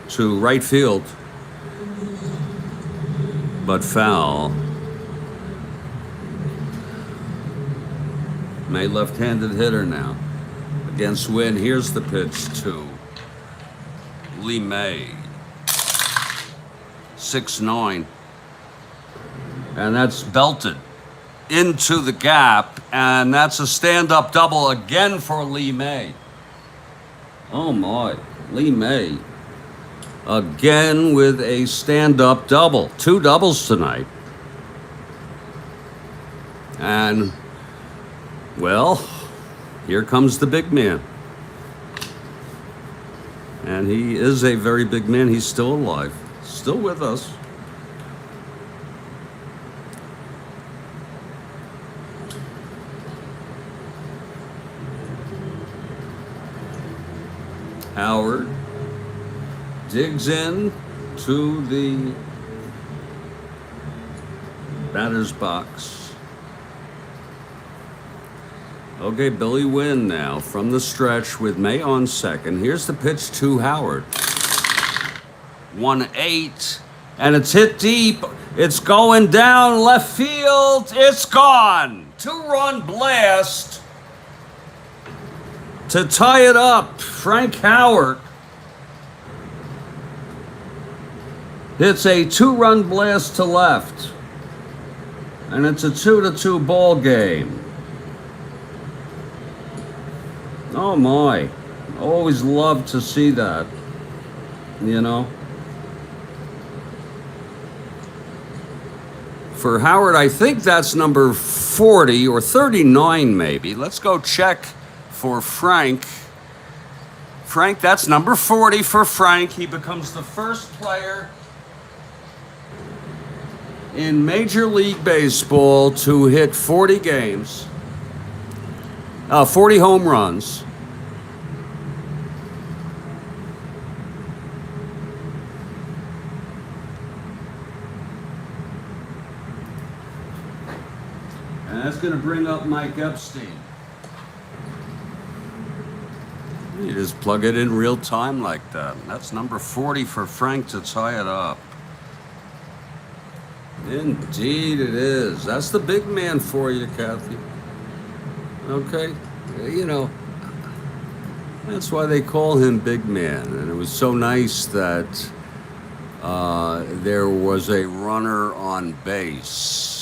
to right field, but foul. May left-handed hitter now against Wynne. Here's the pitch to Lee May. 6-9. And that's belted into the gap, and that's a stand-up double again for Lee May. Oh my, Lee May again with a stand-up double. 2 doubles tonight. And, well, here comes the big man. And he is a very big man. He's still alive, still with us. Howard digs in to the batter's box. Okay, Billy Wynne now from the stretch with May on second. Here's the pitch to Howard. 1-8, and it's hit deep. It's going down left field. It's gone. 2-run blast to tie it up. Frank Howard hits a 2-run blast to left, and it's a 2-2 ball game. Oh my, always love to see that, you know. For Howard, I think that's number 40 or 39 maybe. Let's go check for Frank. Frank, that's number 40 for Frank. He becomes the first player in Major League Baseball to hit 40 games, 40 home runs. And that's going to bring up Mike Epstein. You just plug it in real time like that. That's number 40 for Frank to tie it up. Indeed it is. That's the big man for you, Kathy. Okay? You know, that's why they call him Big Man. And it was so nice that there was a runner on base.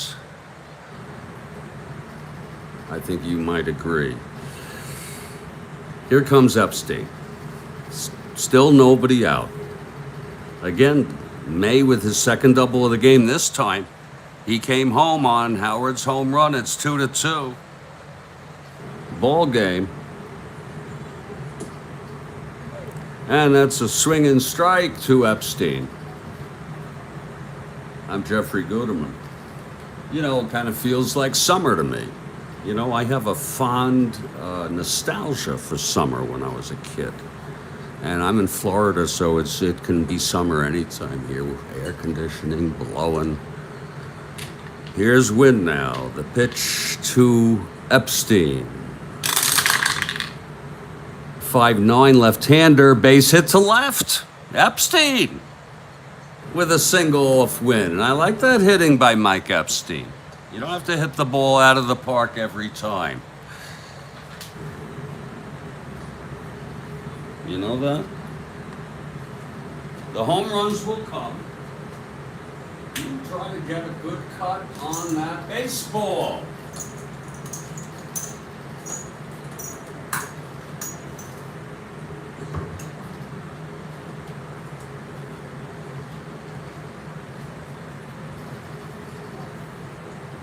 I think you might agree. Here comes Epstein. Still nobody out. Again, May with his second double of the game this time. He came home on Howard's home run. It's 2-2. Ball game. And that's a swing and strike to Epstein. I'm Jeffrey Guterman. You know, it kind of feels like summer to me. You know, I have a fond nostalgia for summer when I was a kid. And I'm in Florida, so it can be summer anytime here with air conditioning blowing. Here's Wynne now. The pitch to Epstein. 5'9", left-hander, base hit to left. Epstein with a single off Wynne. And I like that hitting by Mike Epstein. You don't have to hit the ball out of the park every time. You know that? The home runs will come. You try to get a good cut on that baseball.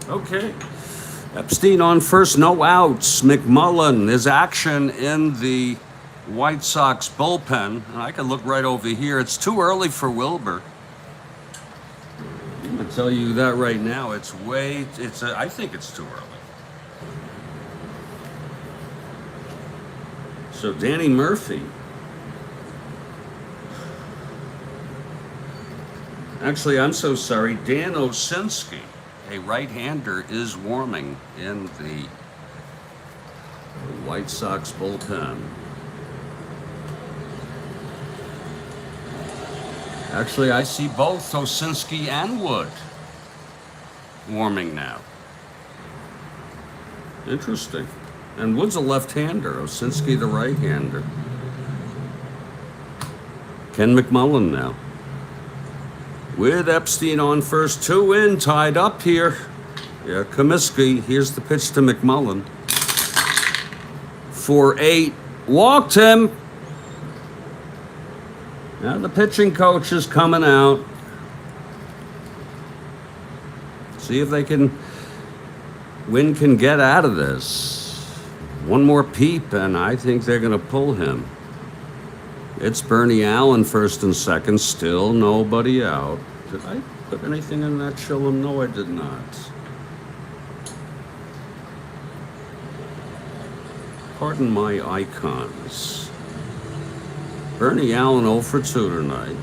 Okay. Epstein on first, no outs. McMullen, his action in the White Sox bullpen. And I can look right over here. It's too early for Wilbur. tell you that right now. I think it's too early. So Danny Murphy. Actually, I'm so sorry. Dan Osinski, a right-hander, is warming in the White Sox bullpen. Actually, I see both Osinski and Wood warming now. Interesting. And Wood's a left-hander, Osinski the right-hander. Ken McMullen now. With Epstein on first, 2 in, tied up here. Yeah, Comiskey, here's the pitch to McMullen. 4-8, walked him. Now the pitching coach is coming out. See if Wynne can get out of this. One more peep, and I think they're going to pull him. It's Bernie Allen first and second, still nobody out. Did I put anything in that Shillem? No, I did not. Pardon my icons. Bernie Allen 0 for 2 tonight.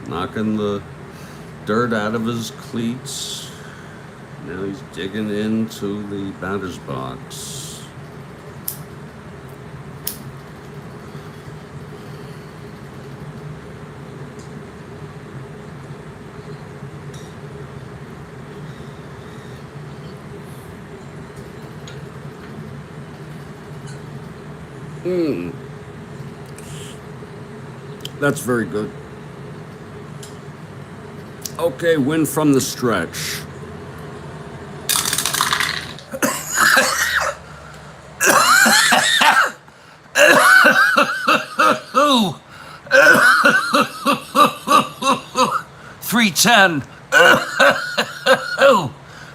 Knocking the dirt out of his cleats. Now he's digging into the batter's box. That's very good. Okay, Wynne from the stretch. Ooh. 310.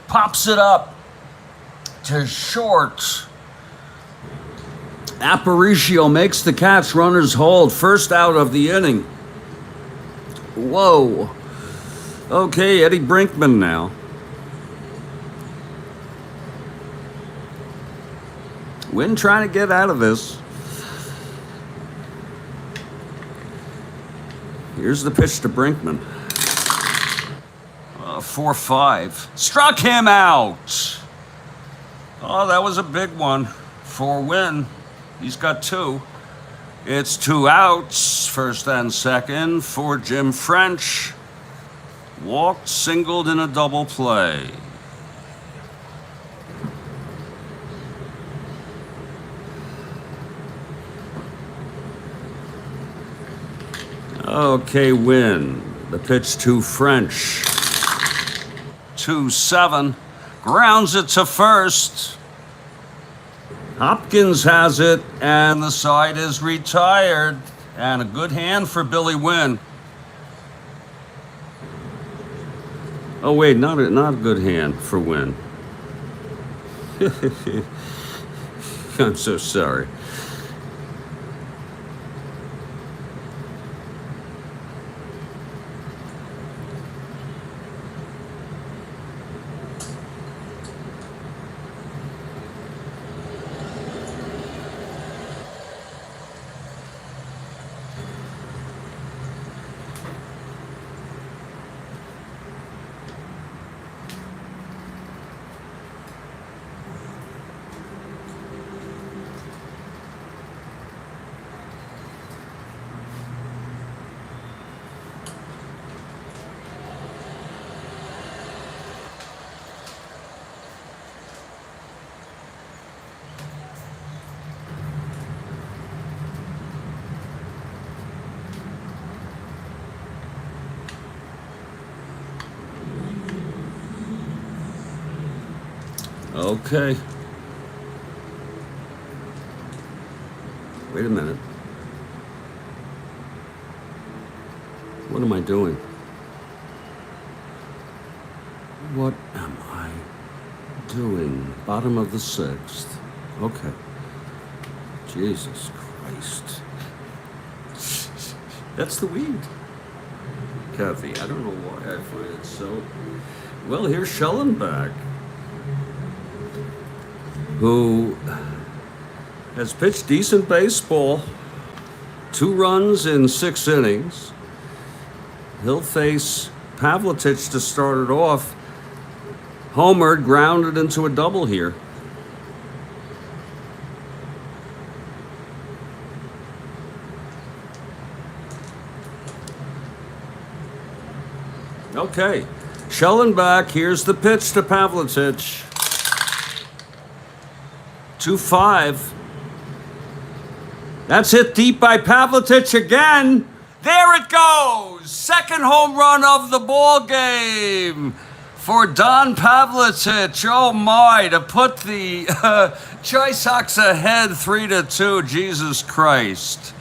Pops it up to short. Aparicio makes the catch, runners hold. First out of the inning. Whoa. Okay, Eddie Brinkman now. Wynne trying to get out of this. Here's the pitch to Brinkman. 4-5. Struck him out. Oh, that was a big one for Wynne. He's got 2. It's 2 outs, first and second for Jim French. Walked, singled in a double play. Okay, Wynne. The pitch to French. 2-7. Grounds it to first. Hopkins has it, and the side is retired. And a good hand for Billy Wynne. Oh, wait, not a good hand for Wynne. I'm so sorry. Okay. Wait a minute. What am I doing? What am I doing? Bottom of the 6th. Okay. Jesus Christ. That's the weed. heavy. I don't know why I find it so. Well, here's Shellenback, who has pitched decent baseball. 2 runs in 6 innings. He'll face Pavlitic to start it off. Homered, grounded into a double here. Okay, Shellenback, here's the pitch to Pavlitic. 2-5. That's hit deep by Pavlitic again. There it goes! Second home run of the ball game for Don Pavlitic. Oh my, to put the Chi Sox ahead 3-2. Jesus Christ.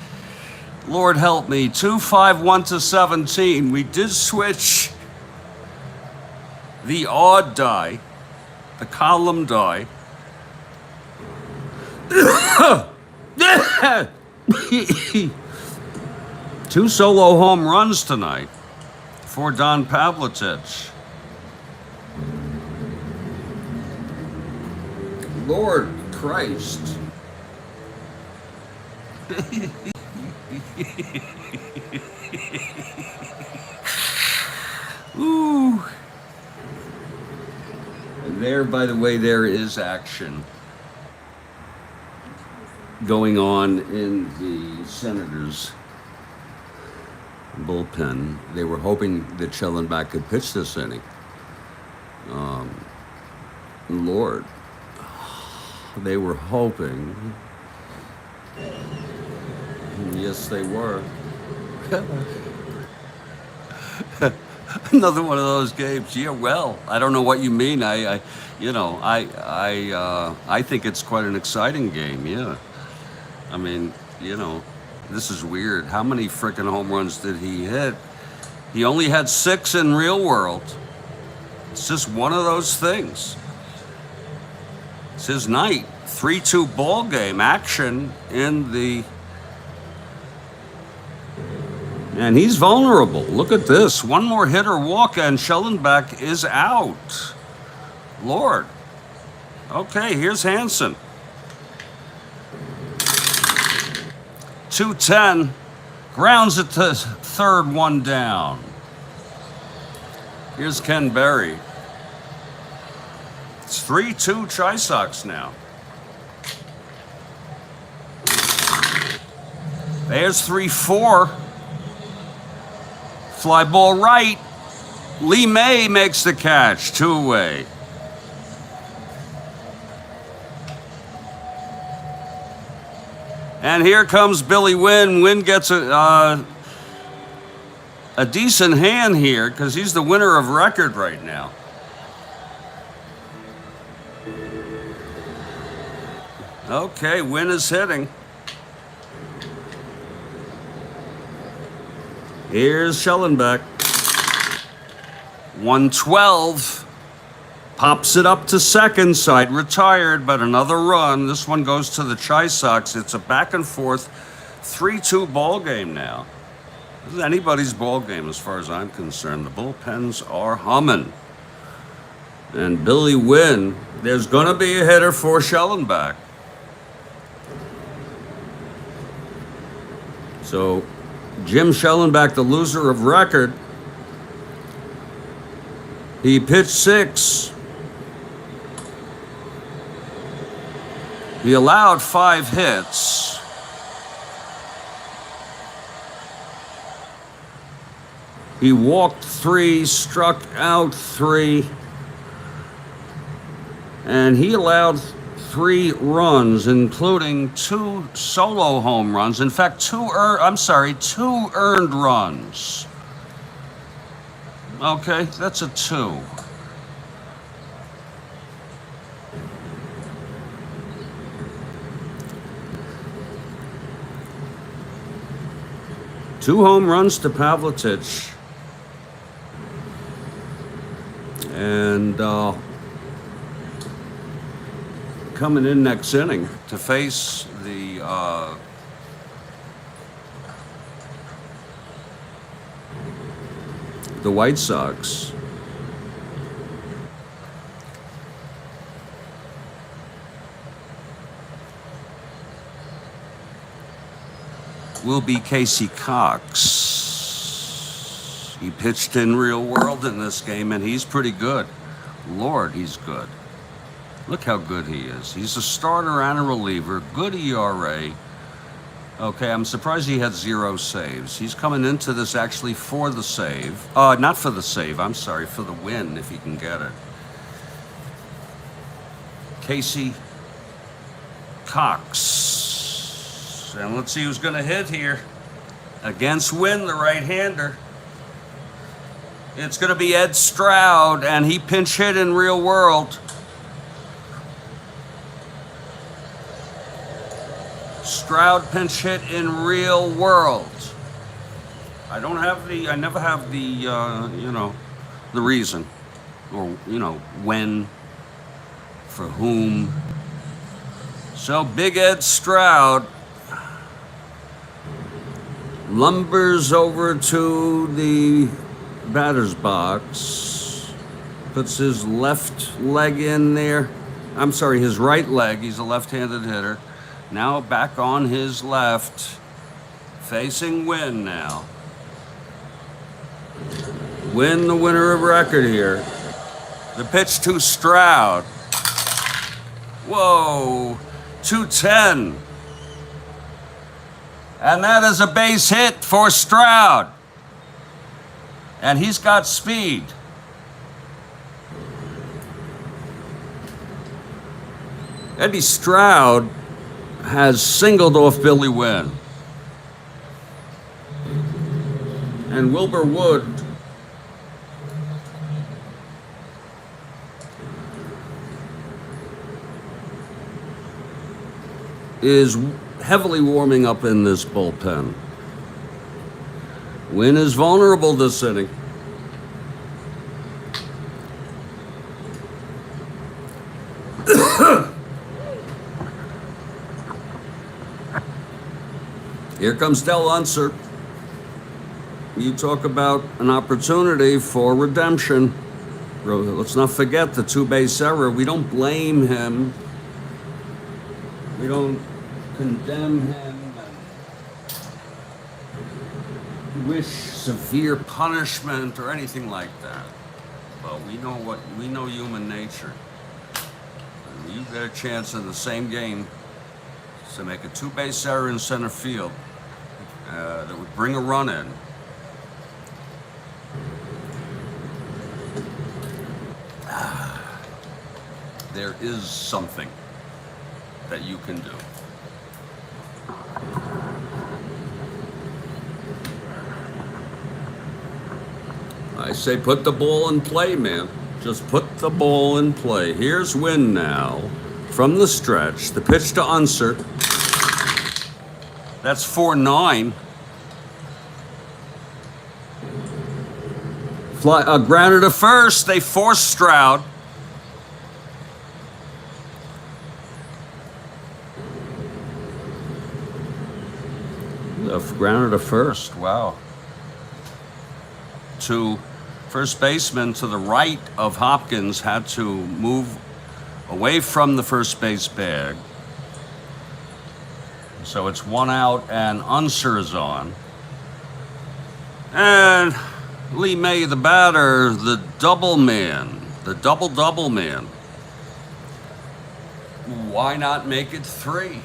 Lord help me. 2-5, 1-17. We did switch the odd die, the column die. Two solo home runs tonight for Don Pavlitic. Lord Christ. Ooh. And there, by the way, there is action going on in the Senators' bullpen. They were hoping that Shellenback could pitch this inning. Lord. They were hoping. Yes, they were. Another one of those games. Yeah, well, I don't know what you mean. I think it's quite an exciting game. Yeah. I mean, this is weird. How many frickin' home runs did he hit? He only had 6 in real world. It's just one of those things. It's his night. 3-2 ball game action in the... And he's vulnerable. Look at this. One more hit or walk and Shellenback is out. Lord. Okay, here's Hansen. 2-10. Grounds it to third, 1 down. Here's Ken Berry. It's 3-2 Chi Sox now. There's 3-4. Fly ball right. Lee May makes the catch. 2-away. And here comes Billy Wynne. Wynne gets a decent hand here because he's the winner of record right now. Okay, Wynne is hitting. Here's Shellenback. 112. Pops it up to second. Side retired, but another run. This one goes to the Chi Sox. It's a back and forth 3-2 ball game now. This is anybody's ball game as far as I'm concerned. The bullpens are humming. And Billy Wynne, there's going to be a hitter for Shellenback. So Jim Shellenback, the loser of record, he pitched 6. He allowed 5 hits. He walked 3, struck out 3, and he allowed 3 runs, including 2 solo home runs. In fact, 2 earned runs. Okay, that's a 2. Two home runs to Pavlitic. And coming in next inning to face the the White Sox. Will be Casey Cox. He pitched in Real World in this game, and he's pretty good. Lord, he's good. Look how good he is. He's a starter and a reliever. Good ERA. Okay, I'm surprised he had 0 saves. He's coming into this actually for the save. Not for the save, I'm sorry, for the win, if he can get it. Casey Cox. And let's see who's going to hit here. Against Wynne, the right-hander. It's going to be Ed Stroud, and he pinch hit in Real World. Stroud pinch hit in Real World. I never have the, the reason. Or, when, for whom. So Big Ed Stroud lumbers over to the batter's box, puts his left leg in there. I'm sorry, his right leg. He's a left-handed hitter. Now back on his left, facing Wynne now. Wynne, the winner of record here. The pitch to Stroud. Whoa, 210. And that is a base hit for Stroud. And he's got speed. Eddie Stroud has singled off Billy Wynne. And Wilbur Wood is heavily warming up in this bullpen. Wynne is vulnerable this inning. Here comes Del Unser. You talk about an opportunity for redemption. Let's not forget the 2-base error. We don't blame him. We don't condemn him and wish severe punishment or anything like that. But we know human nature. And you get a chance in the same game to make a 2-base error in center field that would bring a run in. There is something that you can do. I say put the ball in play, man. Just put the ball in play. Here's Wynne now from the stretch. The pitch to Unser. That's 4-9. Grounded to first. They force Stroud. Grounded to first. Wow. To first baseman to the right of Hopkins had to move away from the first base bag. So it's 1 out and Unser is on. And Lee May, the batter, the double man, the double man. Why not make it 3?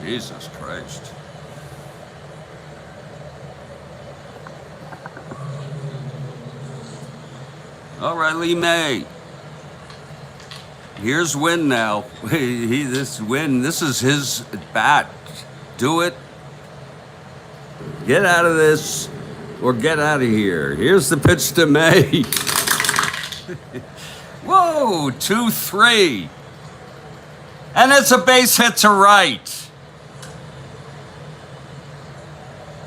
Jesus Christ. All right, Lee May. Here's Wynne now. Wynne, this is his bat. Do it. Get out of this or get out of here. Here's the pitch to May. Whoa, 2-3. And it's a base hit to right.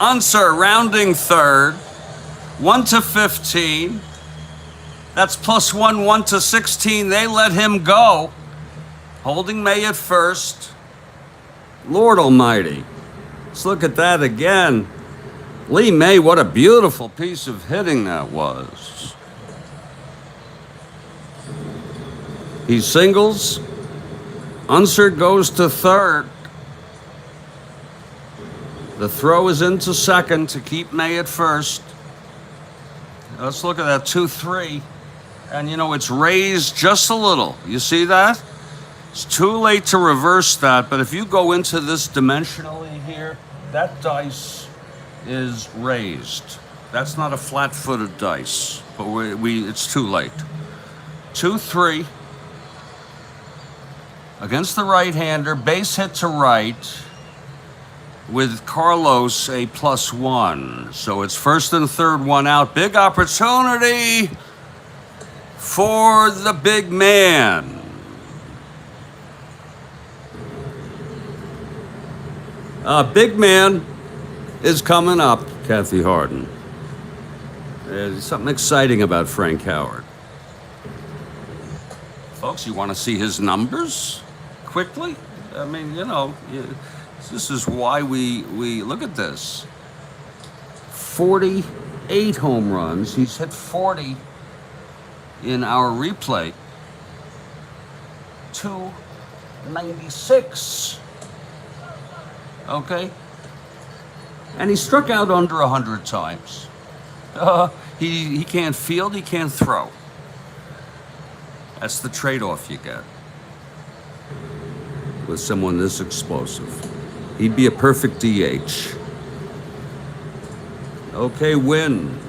Unser rounding third. 1 to 15. That's +1, 1 to 16. They let him go. Holding May at first. Lord Almighty. Let's look at that again. Lee May, what a beautiful piece of hitting that was. He singles. Unser goes to third. The throw is into second to keep May at first. Let's look at that 2-3. And you know, it's raised just a little. You see that? It's too late to reverse that, but if you go into this dimensionally here, that dice is raised. That's not a flat-footed dice, but it's too late. 2-3 against the right-hander, base hit to right with Carlos a +1. So it's first and third, one out. Big opportunity for the big man. Big man is coming up, Kathy Harden. There's something exciting about Frank Howard. Folks, you want to see his numbers quickly? I mean, you know, this is why we look at this. 48 home runs. He's hit 40 in our replay. 296. Okay? And he struck out under 100 times. He can't field, he can't throw. That's the trade-off you get with someone this explosive. He'd be a perfect DH. Okay, Wynne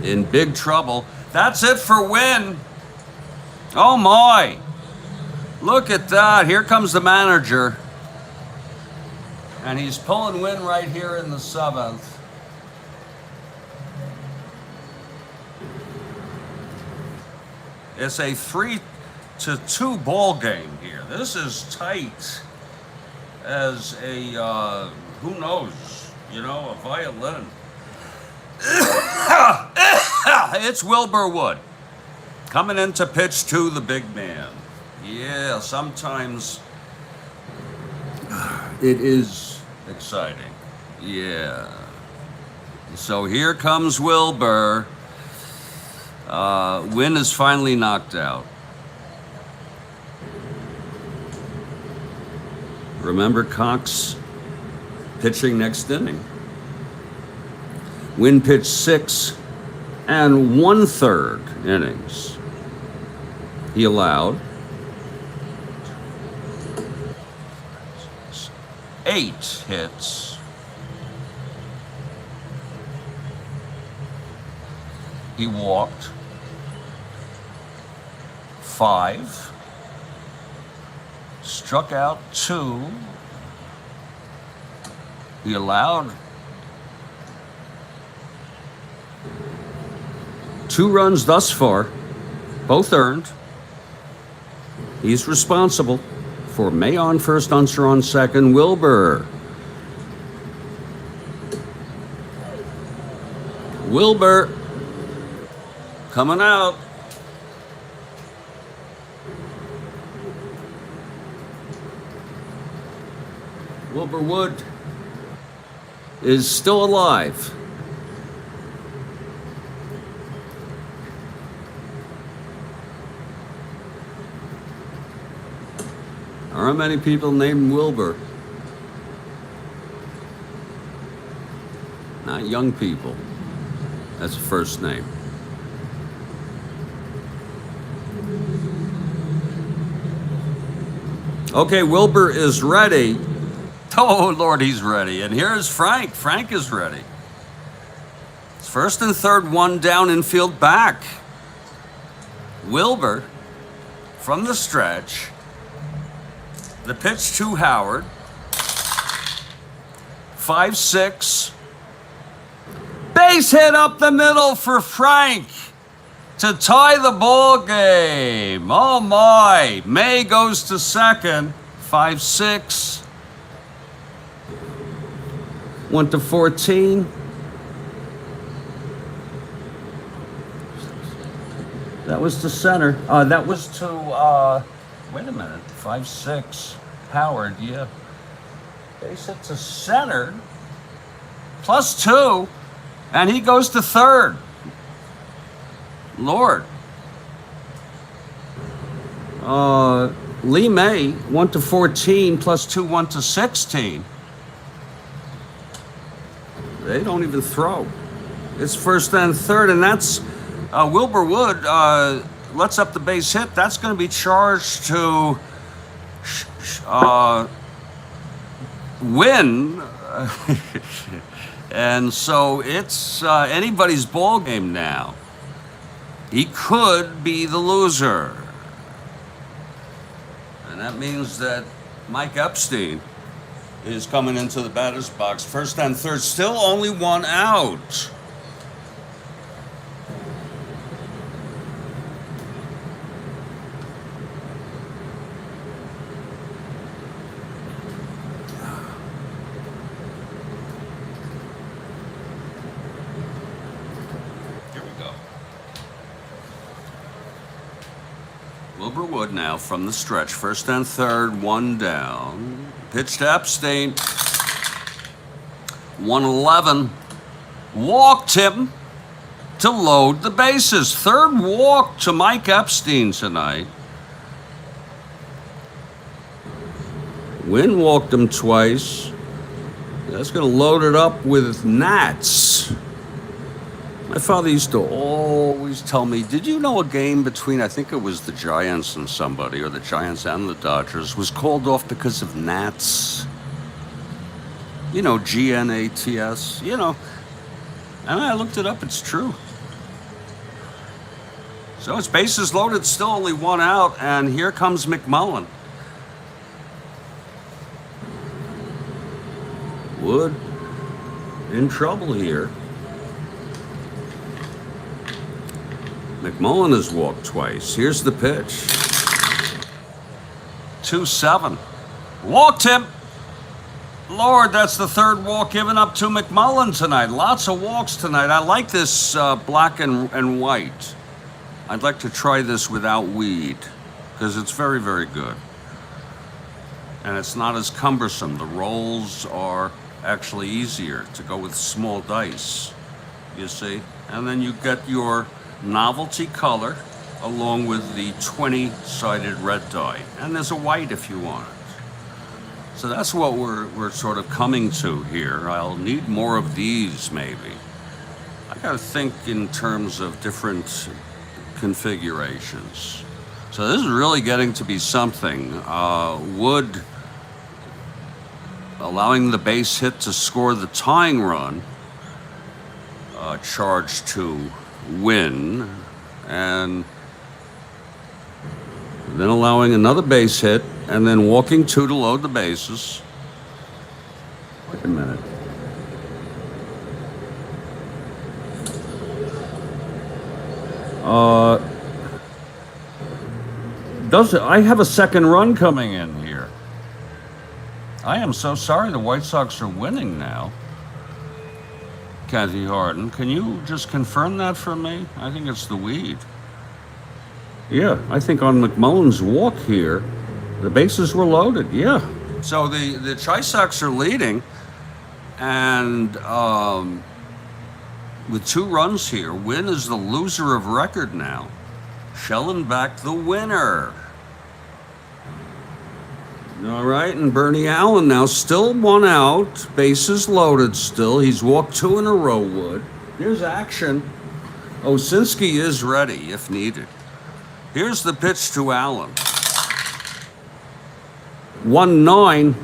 in big trouble. That's it for Wynne. Oh my. Look at that. Here comes the manager. And he's pulling Wynne right here in the 7th. It's a 3-2 ball game here. This is tight as a, who knows, you know, a violin. It's Wilbur Wood coming in to pitch to the big man. Yeah, sometimes it is exciting. Yeah. So here comes Wilbur. Wynne is finally knocked out. Remember Cox pitching next inning. Wynne pitched 6 1/3 innings. He allowed 8 hits. He walked 5. Struck out 2. He allowed 2 runs thus far, both earned. He's responsible for May on first, Unser on second. Wilbur. Wilbur coming out. Wilbur Wood is still alive. There aren't many people named Wilbur. Not young people. That's the first name. Okay, Wilbur is ready. Oh, Lord, he's ready. And here's Frank. Frank is ready. It's first and third, one down, infield back. Wilbur from the stretch. The pitch to Howard. 5-6. Base hit up the middle for Frank to tie the ball game. Oh my. May goes to second. 5-6. went to 14. That was to center. That was to, wait a minute, 5-6. Howard, yeah. Base hit to center, +2, and he goes to third. Lord. Lee May went to 14, +2 went to 16. They don't even throw. It's first and third, and that's Wilbur Wood lets up the base hit. That's going to be charged to Wynne. And so it's anybody's ball game now. He could be the loser. And that means that Mike Epstein is coming into the batter's box. First and third, still only one out. Here we go. Wilbur Wood now from the stretch. First and third, one down. Pitch to Epstein. 111. Walked him to load the bases. Third walk to Mike Epstein tonight. Wynne walked him twice. That's going to load it up with gnats. My father used to always tell me, did you know a game between, I think it was the Giants and somebody, or the Giants and the Dodgers, was called off because of gnats? You know, G-N-A-T-S, you know. And I looked it up, it's true. So it's bases loaded, still only one out, and here comes McMullen. Wood in trouble here. McMullen has walked twice. Here's the pitch. 2-7. Walked him. Lord, that's the third walk given up to McMullen tonight. Lots of walks tonight. I like this black and white. I'd like to try this without weed because it's very, very good. And it's not as cumbersome. The rolls are actually easier to go with small dice, you see? And then you get your novelty color along with the 20-sided red die, and there's a white if you want it. So that's what we're sort of coming to here. I'll need more of these maybe. I gotta think in terms of different configurations. So this is really getting to be something. Wood allowing the base hit to score the tying run, charged to Wynne, and then allowing another base hit, and then walking two to load the bases. Wait a minute. I have a second run coming in here. I am so sorry the White Sox are winning now. Kathy Harden, can you just confirm that for me? I think it's the weed. Yeah, I think on McMullen's walk here, the bases were loaded, yeah. So the Chi Sox are leading, and with 2 runs here, Wynne is the loser of record now. Shellenback the winner. All right, and Bernie Allen now still 1 out, bases loaded still. He's walked 2 in a row, Wood. Here's action. Osinski is ready if needed. Here's the pitch to Allen. 1-9.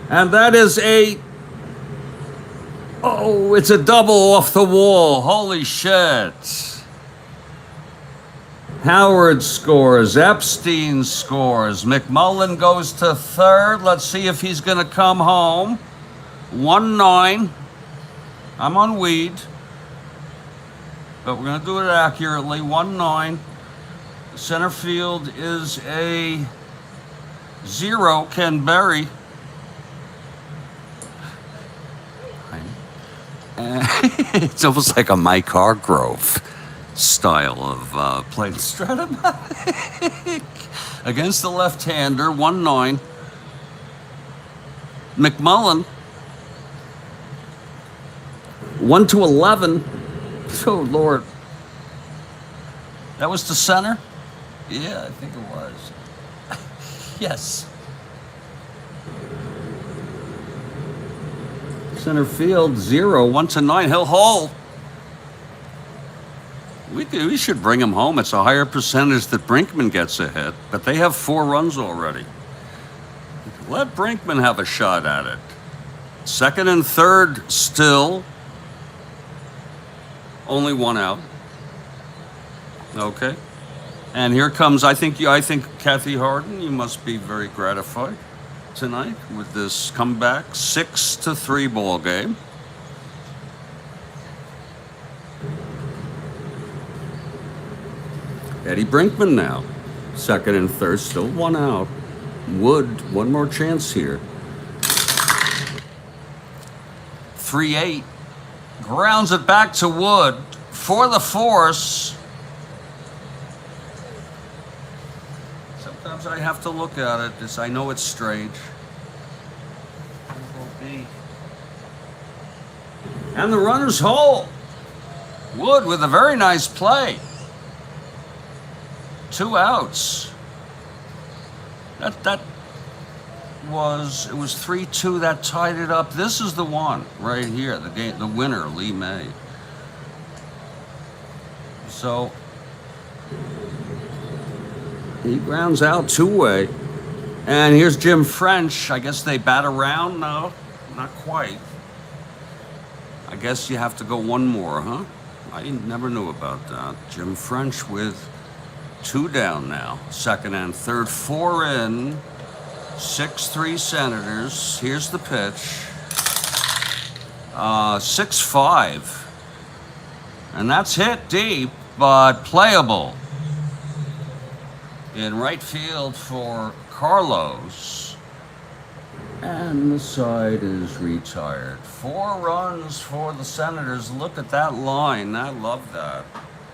And that is it's a double off the wall. Holy shit. Howard scores. Epstein scores. McMullen goes to third. Let's see if he's going to come home. 1-9. I'm on weed, but we're going to do it accurately. 1-9. Center field is a 0. Ken Berry. It's almost like a Mike Hargrove style of playing Strat-O-Matic against the left-hander. 1-9. McMullen. 1-11. Oh Lord. That was to center? Yeah, I think it was. Yes. Center field, 0, 1-9. He'll hold. We should bring him home. It's a higher percentage that Brinkman gets a hit, but they have 4 runs already. Let Brinkman have a shot at it. Second and third still. Only 1 out. Okay. And here comes, I think Kathy Harden, you must be very gratified tonight with this comeback. 6-3 ball game. Eddie Brinkman now. Second and third, still 1 out. Wood, one more chance here. 3-8. Grounds it back to Wood for the force. Sometimes I have to look at it. I know it's strange. And the runner's hole. Wood with a very nice play. 2 outs. It was 3-2 that tied it up. This is the one right here, the winner, Lee May. So he grounds out 2-way. And here's Jim French. I guess they bat around? No, not quite. I guess you have to go one more, huh? I never knew about that. Jim French with 2 down now. Second and third, 4 in. 6-3 Senators. Here's the pitch. 6-5. And that's hit deep, but playable. In right field for Carlos. And the side is retired. 4 runs for the Senators. Look at that line. I love that.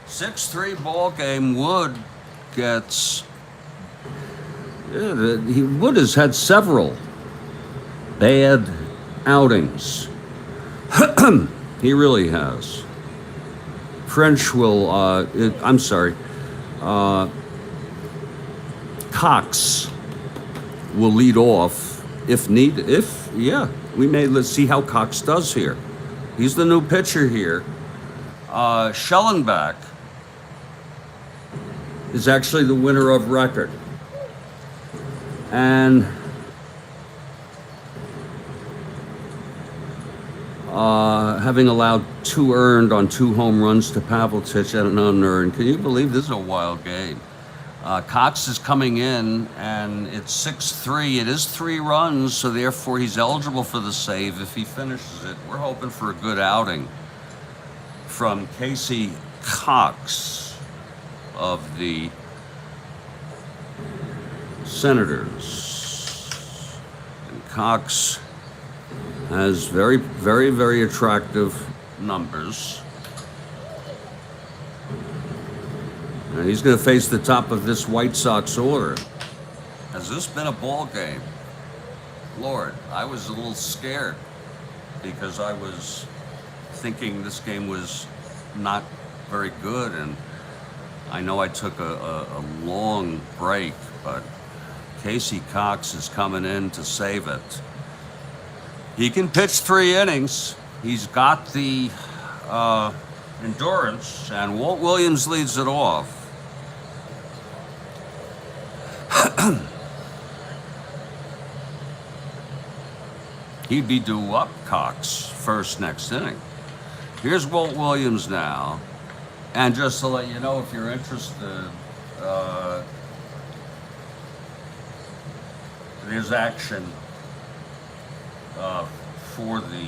6-3 ball game. Wood gets... Wood has had several bad outings. He really has. French will, I'm sorry, Cox will lead off if needed. Let's see how Cox does here. He's the new pitcher here. Shellenback is actually the winner of record. And having allowed 2 earned on 2 home runs to Pavlitic and an unearned. Can you believe this is a wild game? Cox is coming in, and it's 6-3. It is 3 runs, so therefore he's eligible for the save if he finishes it. We're hoping for a good outing from Casey Cox of the Senators. And Cox has very, very, very attractive numbers. And he's going to face the top of this White Sox order. Has this been a ball game? Lord, I was a little scared because I was thinking this game was not very good, and I know I took a long break, but Casey Cox is coming in to save it. He can pitch 3 innings. He's got the endurance, and Walt Williams leads it off. He'd be due up Cox first next inning. Here's Walt Williams now. And just to let you know, if you're interested, there's action for the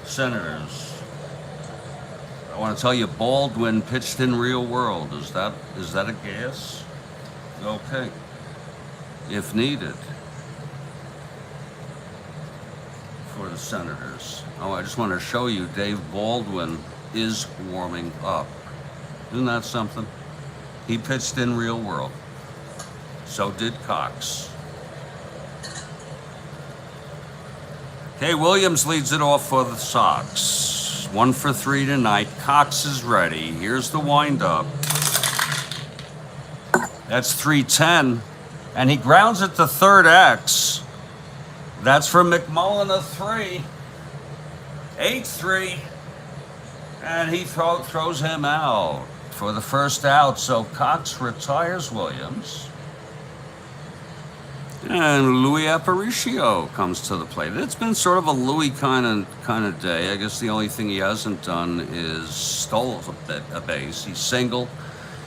Senators. I want to tell you, Baldwin pitched in real world. Is that a guess? Okay. If needed. for the Senators. Oh, I just want to show you, Dave Baldwin is warming up. Isn't that something? He pitched in real world. So did Cox. Okay, Williams leads it off for the Sox. 1 for 3 tonight. Cox is ready. Here's the windup. That's 3-10. And he grounds it to third X. That's for McMullen, a 3. 8-3. And he throws him out for the first out. So Cox retires Williams. And Louis Aparicio comes to the plate. It's been sort of a Louis kind of day. I guess the only thing he hasn't done is stole a base. He singled,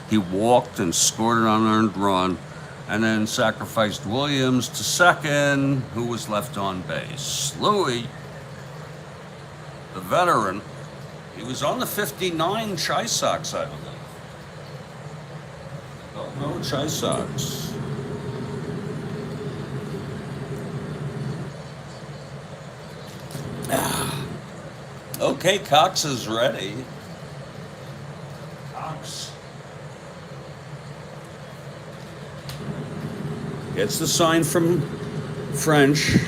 he walked and scored an unearned run, and then sacrificed Williams to second, who was left on base. Louis, the veteran, he was on the 59 Chi Sox, I believe. Oh, no, Chi Sox. Okay, Cox is ready. Cox gets the sign from French,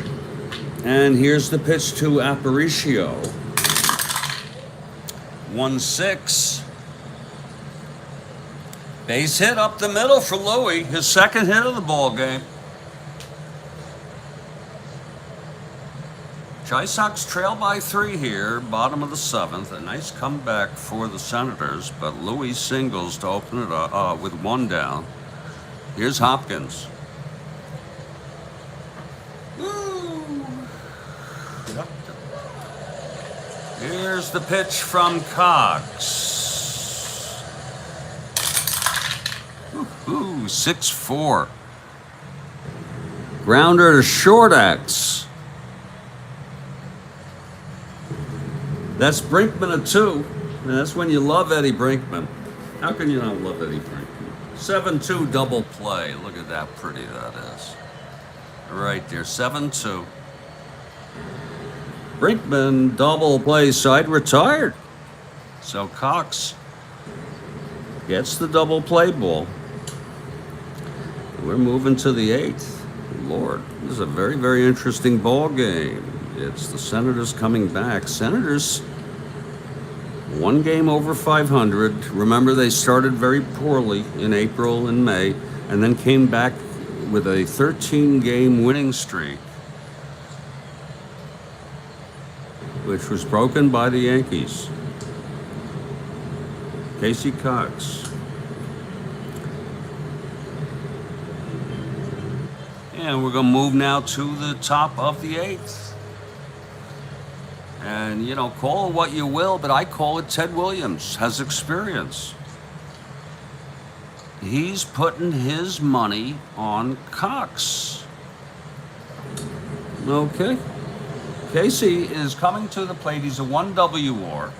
and here's the pitch to Aparicio. 1-6. Base hit up the middle for Louis, his second hit of the ball game. Chi Sox trail by 3 here, bottom of the 7th. A nice comeback for the Senators, but Louis singles to open it up with 1 down. Here's Hopkins. Woo. Here's the pitch from Cox. Ooh, 6-4. Grounder to short X. That's Brinkman a 2, and that's when you love Eddie Brinkman. How can you not love Eddie Brinkman? 7-2 double play. Look at that pretty that is. Right there, 7-2. Brinkman double play side retired. So Cox gets the double play ball. We're moving to the 8th. Lord, this is a very, very interesting ball game. It's the Senators coming back. Senators, 1 game over 500. Remember, they started very poorly in April and May, and then came back with a 13-game winning streak, which was broken by the Yankees. Casey Cox. And we're going to move now to the top of the 8th. And, you know, call it what you will, but I call it Ted Williams has experience. He's putting his money on Cox. Okay. Casey is coming to the plate. He's a 1 WR.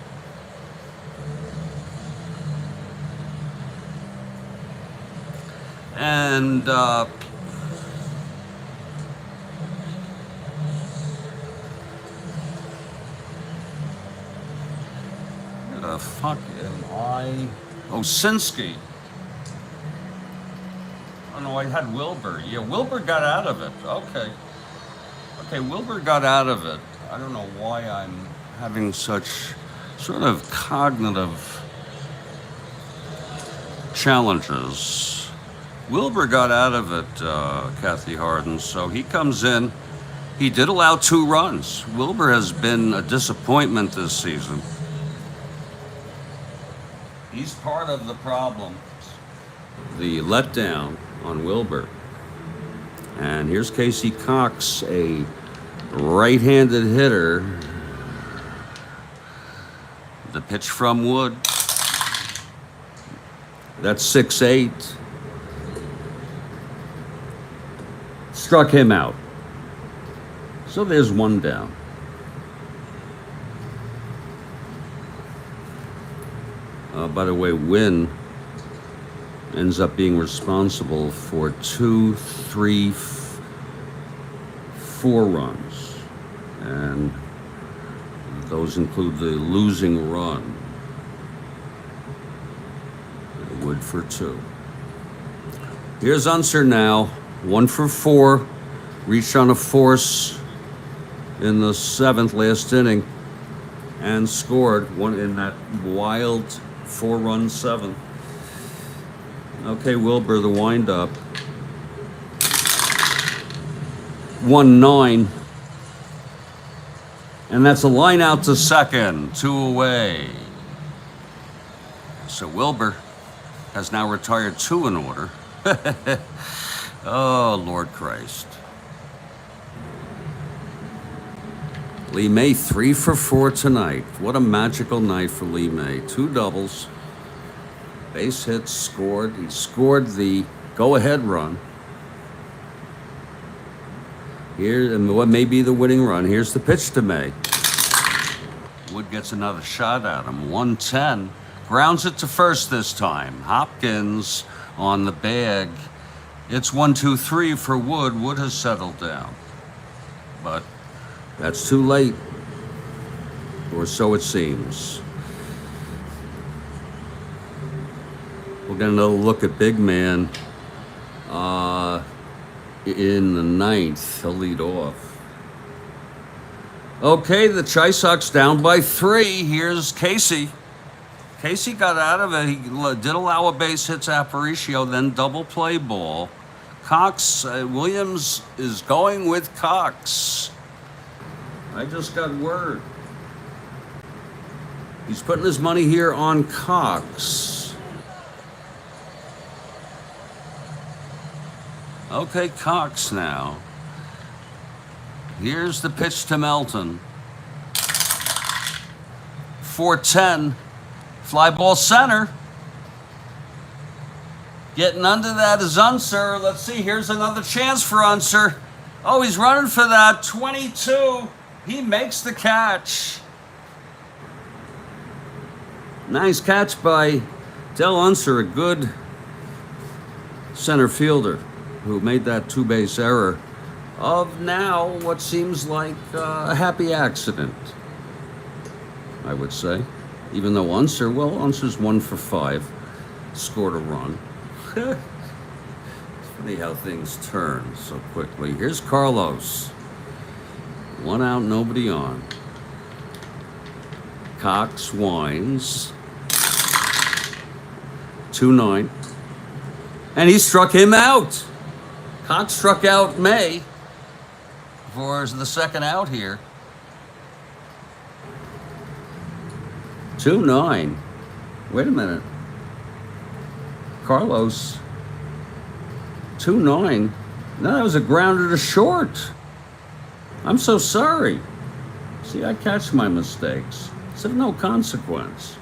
And, fuck am I? Osinski. Oh no, I had Wilbur. Yeah, Wilbur got out of it. Okay. Okay, Wilbur got out of it. I don't know why I'm having such sort of cognitive challenges. Wilbur got out of it, Kathy Harden, so he comes in. He did allow 2 runs. Wilbur has been a disappointment this season. He's part of the problem. The letdown on Wilbur. And here's Casey Cox, a right-handed hitter. The pitch from Wood. That's 6-8. Struck him out. So there's 1 down. By the way, Wynne ends up being responsible for 2, 3, 4 runs. And those include the losing run. Wood for 2. Here's Unser now, 1 for 4. Reached on a force in the 7th, last inning, and scored one in that wild 4-run 7th. Okay, Wilbur, the windup. 1-9. And that's a line out to second, 2 away. So Wilbur has now retired 2 in order. Oh, Lord Christ. Lee May, 3 for 4 tonight. What a magical night for Lee May. 2 doubles, base hits, scored. He scored the go-ahead run. Here, and what may be the winning run. Here's the pitch to May. Wood gets another shot at him. 110. Grounds it to first this time. Hopkins on the bag. It's 1-2-3 for Wood. Wood has settled down. But that's too late. Or so it seems. We'll get another look at Big Man. In the 9th, he'll lead off. Okay, the Chi Sox down by 3. Here's Casey. Casey got out of it. He did allow a base hit to Aparicio, then double play ball. Cox, Williams is going with Cox. I just got word. He's putting his money here on Cox. Okay, Cox now. Here's the pitch to Melton. 4-10. Fly ball center. Getting under that is Unser. Let's see, here's another chance for Unser. Oh, he's running for that. 22. He makes the catch. Nice catch by Del Unser, a good center fielder who made that 2-base error of now what seems like a happy accident, I would say. Even though Unser's 1 for 5, scored a run. It's funny how things turn so quickly. Here's Carlos. 1 out, nobody on. Cox winds. 2-9. And he struck him out. Cox struck out May for the second out here. 2-9. Wait a minute. Carlos. 2-9. No, that was a grounder to short. I'm so sorry. See, I catch my mistakes. It's of no consequence.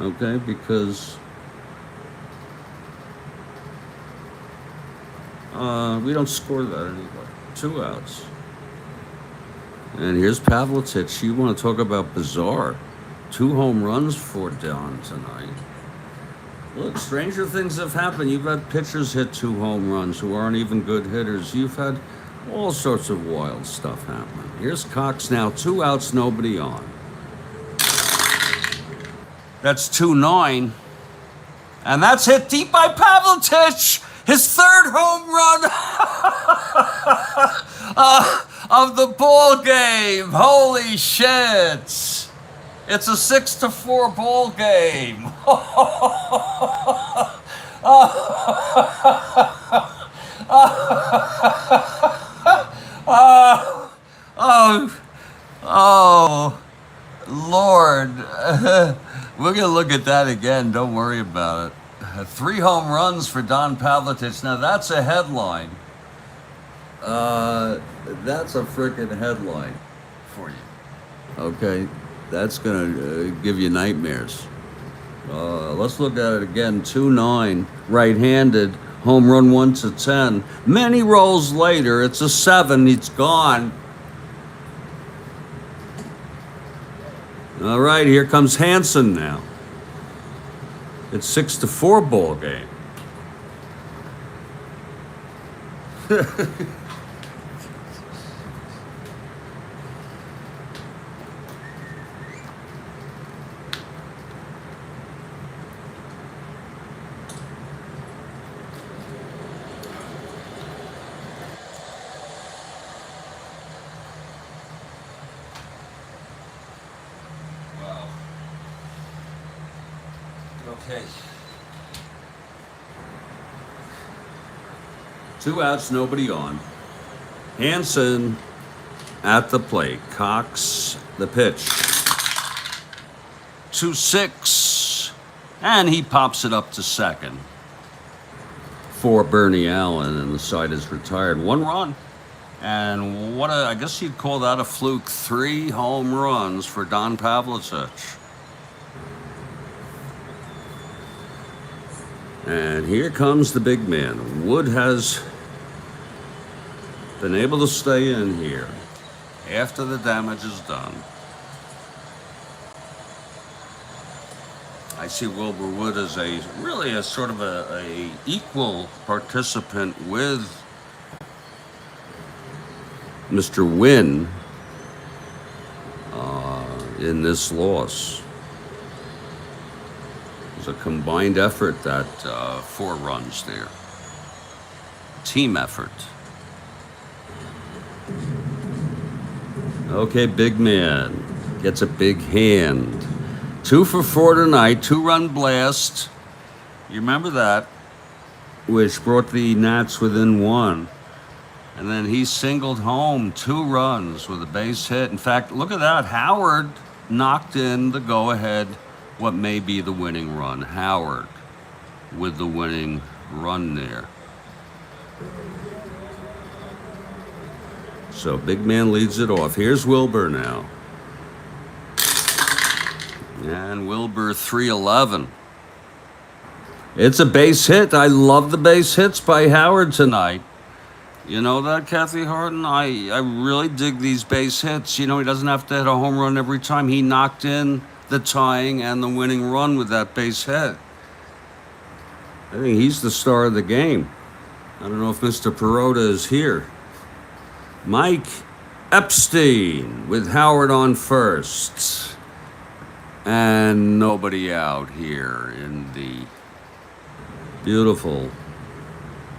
Okay, because we don't score that anyway. 2 outs. And here's Pavlitic. You want to talk about bizarre. 2 home runs for Don tonight. Look, stranger things have happened. You've had pitchers hit 2 home runs who aren't even good hitters. You've had all sorts of wild stuff happen. Here's Cox now. 2 outs, nobody on. That's 2-9. And that's hit deep by Pavlitic. His 3rd home run of the ball game. Holy shit. It's a 6-4 ball game. Oh, Lord. We're going to look at that again. Don't worry about it. 3 home runs for Don Pavlitic. Now, that's a headline. That's a freaking headline for you. Okay? That's going to give you nightmares. Let's look at it again. 2-9, right-handed, home run 1-10. Many rolls later, it's a 7. It's gone. All right, here comes Hansen now. It's 6-4 ball game. Okay. 2 outs, nobody on. Hansen at the plate. Cox, the pitch. 2-6. And he pops it up to second for Bernie Allen, and the side is retired. 1 run. And I guess you'd call that a fluke. 3 home runs for Don Pavlicek. And here comes the big man. Wood has been able to stay in here after the damage is done. I see Wilbur Wood as really a sort of a equal participant with Mr. Wynne in this loss. It was a combined effort, that 4 runs there. Team effort. Okay, big man gets a big hand. 2 for 4 tonight, 2-run blast. You remember that, which brought the Nats within 1. And then he singled home 2 runs with a base hit. In fact, look at that. Howard knocked in the go-ahead, what may be the winning run. Howard with the winning run there. So big man leads it off. Here's Wilbur now. And Wilbur 3-11. It's a base hit. I love the base hits by Howard tonight. You know that, Kathy Harden? I really dig these base hits. You know, he doesn't have to hit a home run every time. He knocked in the tying and the winning run with that base hit. I think he's the star of the game. I don't know if Mr. Perota is here. Mike Epstein with Howard on first. And nobody out here in the beautiful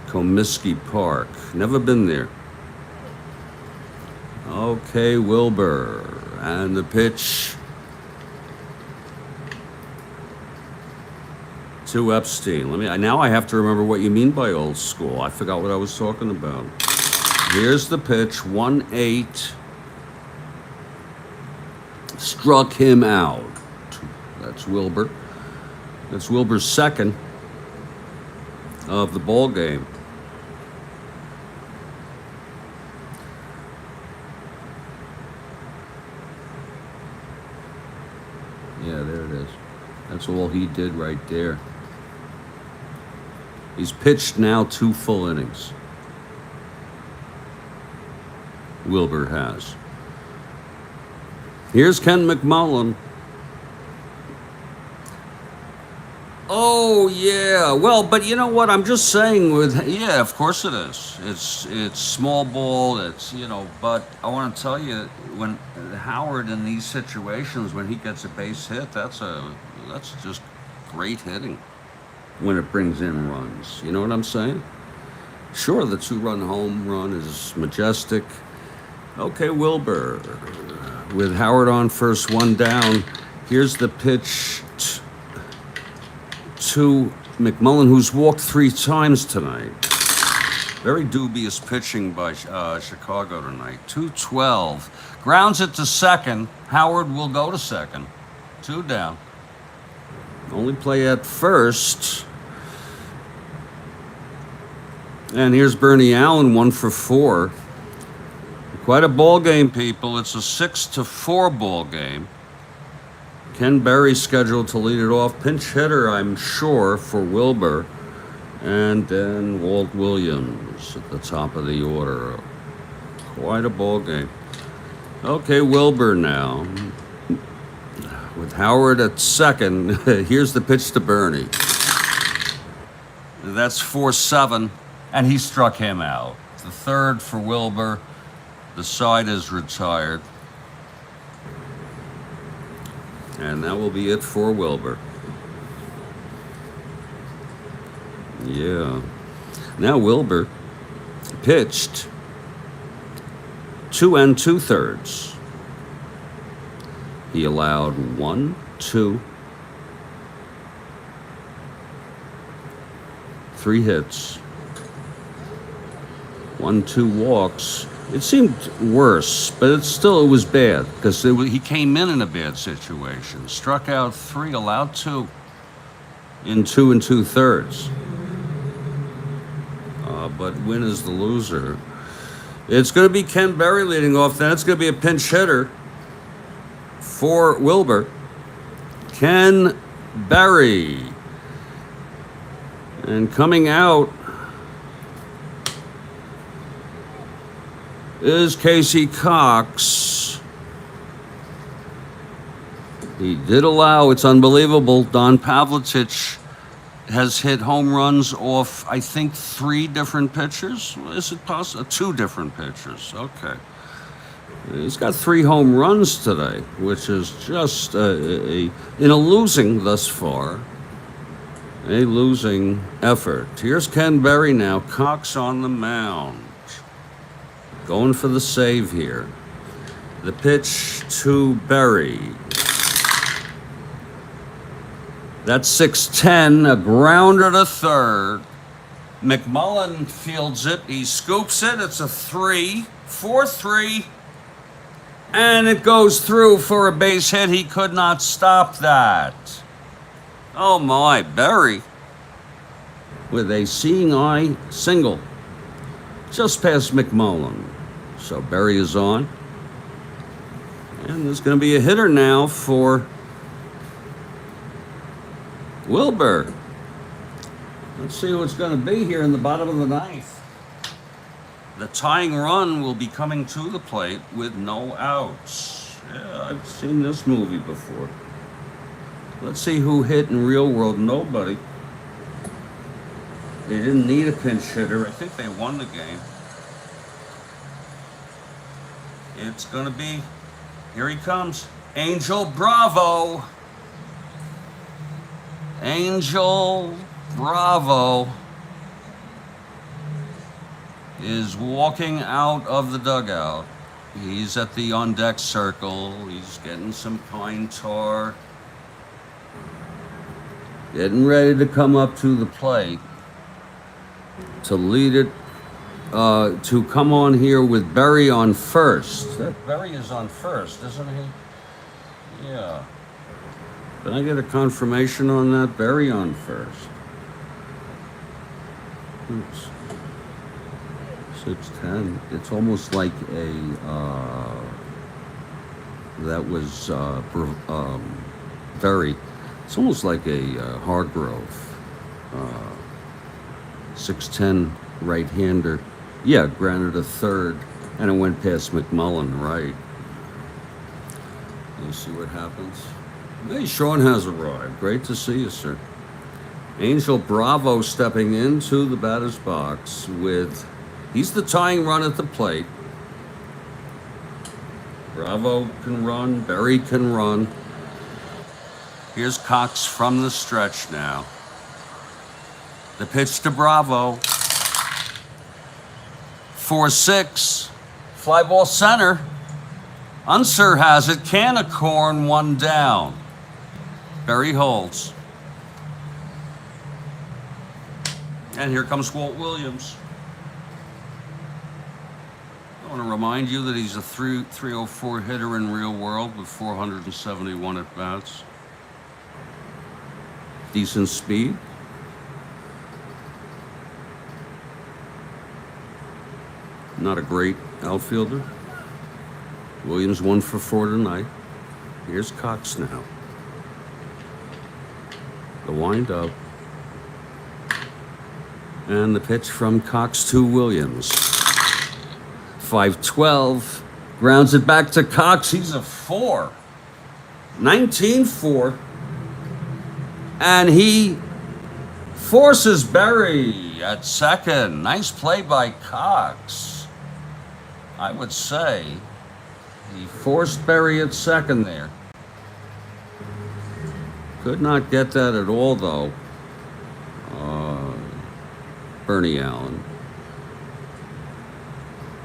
Comiskey Park. Never been there. Okay, Wilbur. And the pitch to Epstein. Now I have to remember what you mean by old school. I forgot what I was talking about. Here's the pitch, 1-8. Struck him out. That's Wilbur. That's Wilbur's second of the ball game. Yeah, there it is. That's all he did right there. He's pitched now 2 full innings. Wilbur has. Here's Ken McMullen. Oh, yeah. Well, but you know what? I'm just saying yeah, of course it is. It's small ball. But I want to tell you, when Howard in these situations, when he gets a base hit, that's just great hitting when it brings in runs. You know what I'm saying? Sure, the 2-run home run is majestic. Okay, Wilbur with Howard on first, 1 down. Here's the pitch to McMullen, who's walked 3 times tonight. Very dubious pitching by Chicago tonight. 2-12. Grounds it to second. Howard will go to second. 2 down. Only play at first. And here's Bernie Allen, 1 for 4. Quite a ball game, people. It's a 6-4 ball game. Ken Berry scheduled to lead it off. Pinch hitter, I'm sure, for Wilbur. And then Walt Williams at the top of the order. Quite a ball game. Okay, Wilbur now. With Howard at second. Here's the pitch to Bernie. That's 4-7. And he struck him out. The third for Wilbur. The side is retired. And that will be it for Wilbur. Yeah. Now Wilbur pitched 2 2/3. He allowed 1, 2, 3 hits. 1-2 walks. It seemed worse, but it was bad because he came in a bad situation. Struck out 3, allowed 2 in 2 2/3. But Wynne is the loser. It's going to be Ken Berry leading off. Then it's going to be a pinch hitter for Wilbur. Ken Berry. And coming out is Casey Cox. He did allow, it's unbelievable, Don Pavlitic has hit home runs off, I think, 3 different pitchers. Is it possible? 2 different pitchers. Okay. He's got 3 home runs today, which is just in a losing thus far. A losing effort. Here's Ken Berry now. Cox on the mound. Going for the save here. The pitch to Berry. That's 6-10, a grounder to third. McMullen fields it, he scoops it, it's a 4-3, and it goes through for a base hit. He could not stop that. Oh my, Berry with a seeing eye single just past McMullen. So Berry is on. And there's going to be a hitter now for Wilbur. Let's see who it's going to be here in the bottom of the 9th. The tying run will be coming to the plate with no outs. Yeah, I've seen this movie before. Let's see who hit in real world. Nobody. They didn't need a pinch hitter. I think they won the game. It's going to be, here he comes, Angel Bravo. Angel Bravo is walking out of the dugout. He's at the on-deck circle. He's getting some pine tar. Getting ready to come up to the plate to lead it, to come on here with Berry on first. That Berry is on first, isn't he? Yeah. Can I get a confirmation on that? Berry on first. Oops. 6-10. It's almost like a, that was Berry. It's almost like a Hargrove. 6'10" right-hander. Yeah, grounded a third, and it went past McMullen, right. Let's see what happens. Hey, Sean has arrived. Great to see you, sir. Angel Bravo stepping into the batter's box with, he's the tying run at the plate. Bravo can run, Berry can run. Here's Cox from the stretch now. The pitch to Bravo. 4-6. Fly ball center. Unser has it. Can of corn, 1 down. Berry holds. And here comes Walt Williams. I want to remind you that he's a 304 hitter in real world with 471 at-bats. Decent speed. Not a great outfielder. Williams 1 for 4 tonight. Here's Cox now. The wind-up. And the pitch from Cox to Williams. 5-12. Grounds it back to Cox. He's a 4. 19-4. And he forces Berry at second. Nice play by Cox. I would say he forced Berry at second there. Could not get that at all, though. Bernie Allen.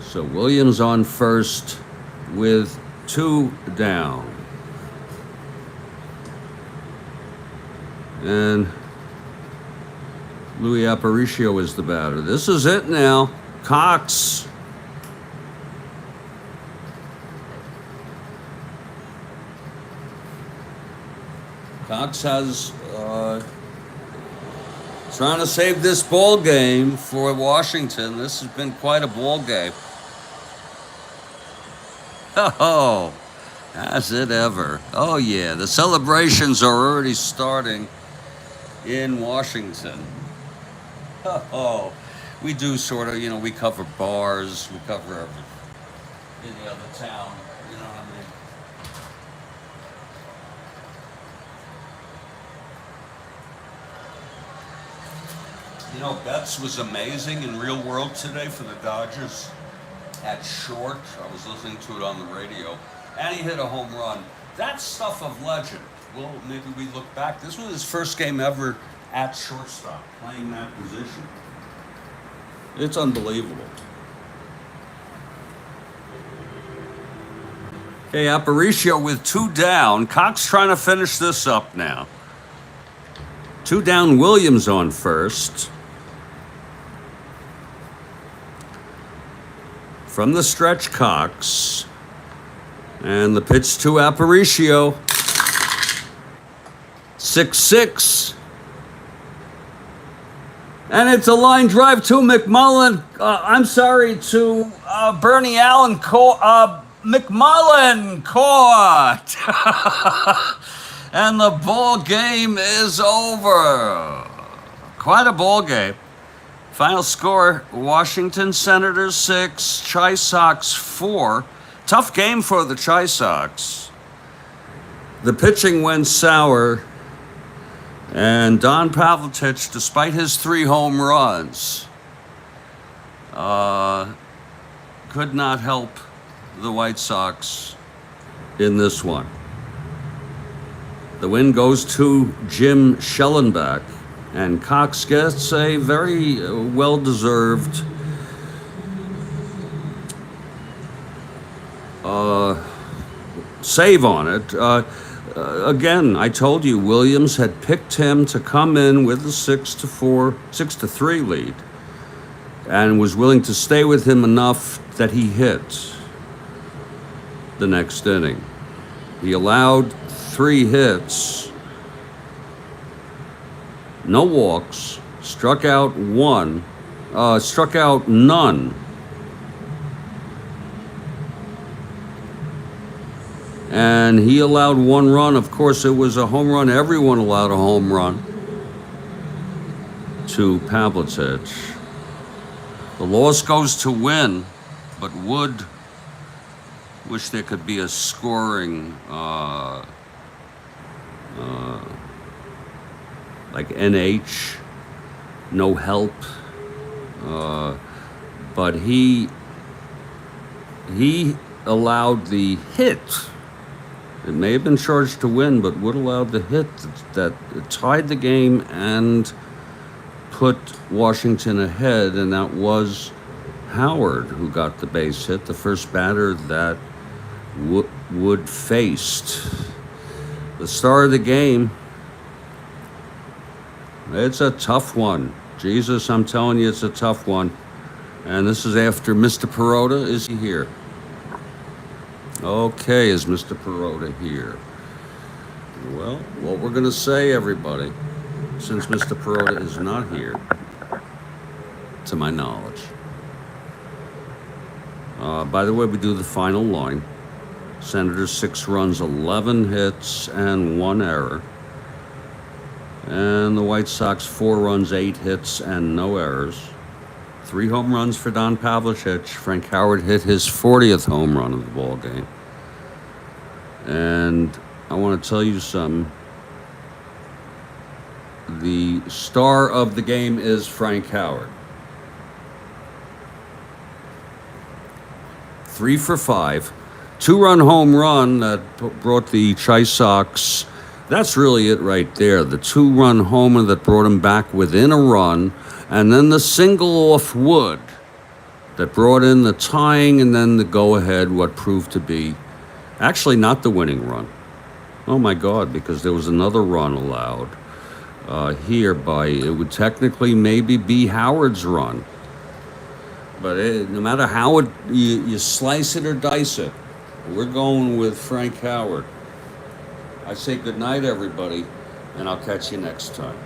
So Williams on first with 2 down. And Louis Aparicio is the batter. This is it now. Cox. Cox has trying to save this ball game for Washington. This has been quite a ball game. Oh, has it ever? Oh yeah, the celebrations are already starting in Washington. Oh, we do sort of, we cover bars, we cover any other town, you know what I mean? Betts was amazing in real world today for the Dodgers at short. I was listening to it on the radio, and he hit a home run. That's stuff of legend. Well, maybe we look back. This was his first game ever at shortstop, playing that position. It's unbelievable. Okay, Aparicio with 2 down. Cox trying to finish this up now. 2 down, Williams on first. From the stretch, Cox. And the pitch to Aparicio. 6-6. And it's a line drive to McMullen. To Bernie Allen. McMullen caught. And the ball game is over. Quite a ball game. Final score, Washington Senators 6, Chi Sox 4. Tough game for the Chi Sox. The pitching went sour, and Don Pavlicek, despite his 3 home runs, could not help the White Sox in this one. The win goes to Jim Shellenback, and Cox gets a very well-deserved save on it. Again, I told you Williams had picked him to come in with a 6-3 lead, and was willing to stay with him enough that he hit the next inning. He allowed 3 hits, no walks, struck out none. And he allowed 1 run. Of course, it was a home run. Everyone allowed a home run to Pavlicek. The loss goes to Wynne, but Wood wish there could be a scoring like NH, no help, but he allowed the hit. It may have been charged to Wynne, but Wood allowed the hit that tied the game and put Washington ahead, and that was Howard who got the base hit, the first batter that Wood faced. The star of the game. It's a tough one. Jesus, I'm telling you, it's a tough one. And this is after Mr. Perota is here. Okay, is Mr. Perota here? Well, what we're going to say, everybody, since Mr. Perota is not here, to my knowledge. By the way, we do the final line. Senators 6 runs, 11 hits, and 1 error. And the White Sox 4 runs, 8 hits, and no errors. 3 home runs for Don Pavlicek. Frank Howard hit his 40th home run of the ball game. And I want to tell you something. The star of the game is Frank Howard. 3 for 5. 2-run home run that brought the Chi Sox. That's really it right there. The 2-run homer that brought him back within a run. And then the single off Wood that brought in the tying and then the go-ahead, what proved to be actually not the winning run. Oh, my God, because there was another run allowed. here by, it would technically maybe be Howard's run. But no matter how you slice it or dice it, we're going with Frank Howard. I say good night, everybody, and I'll catch you next time.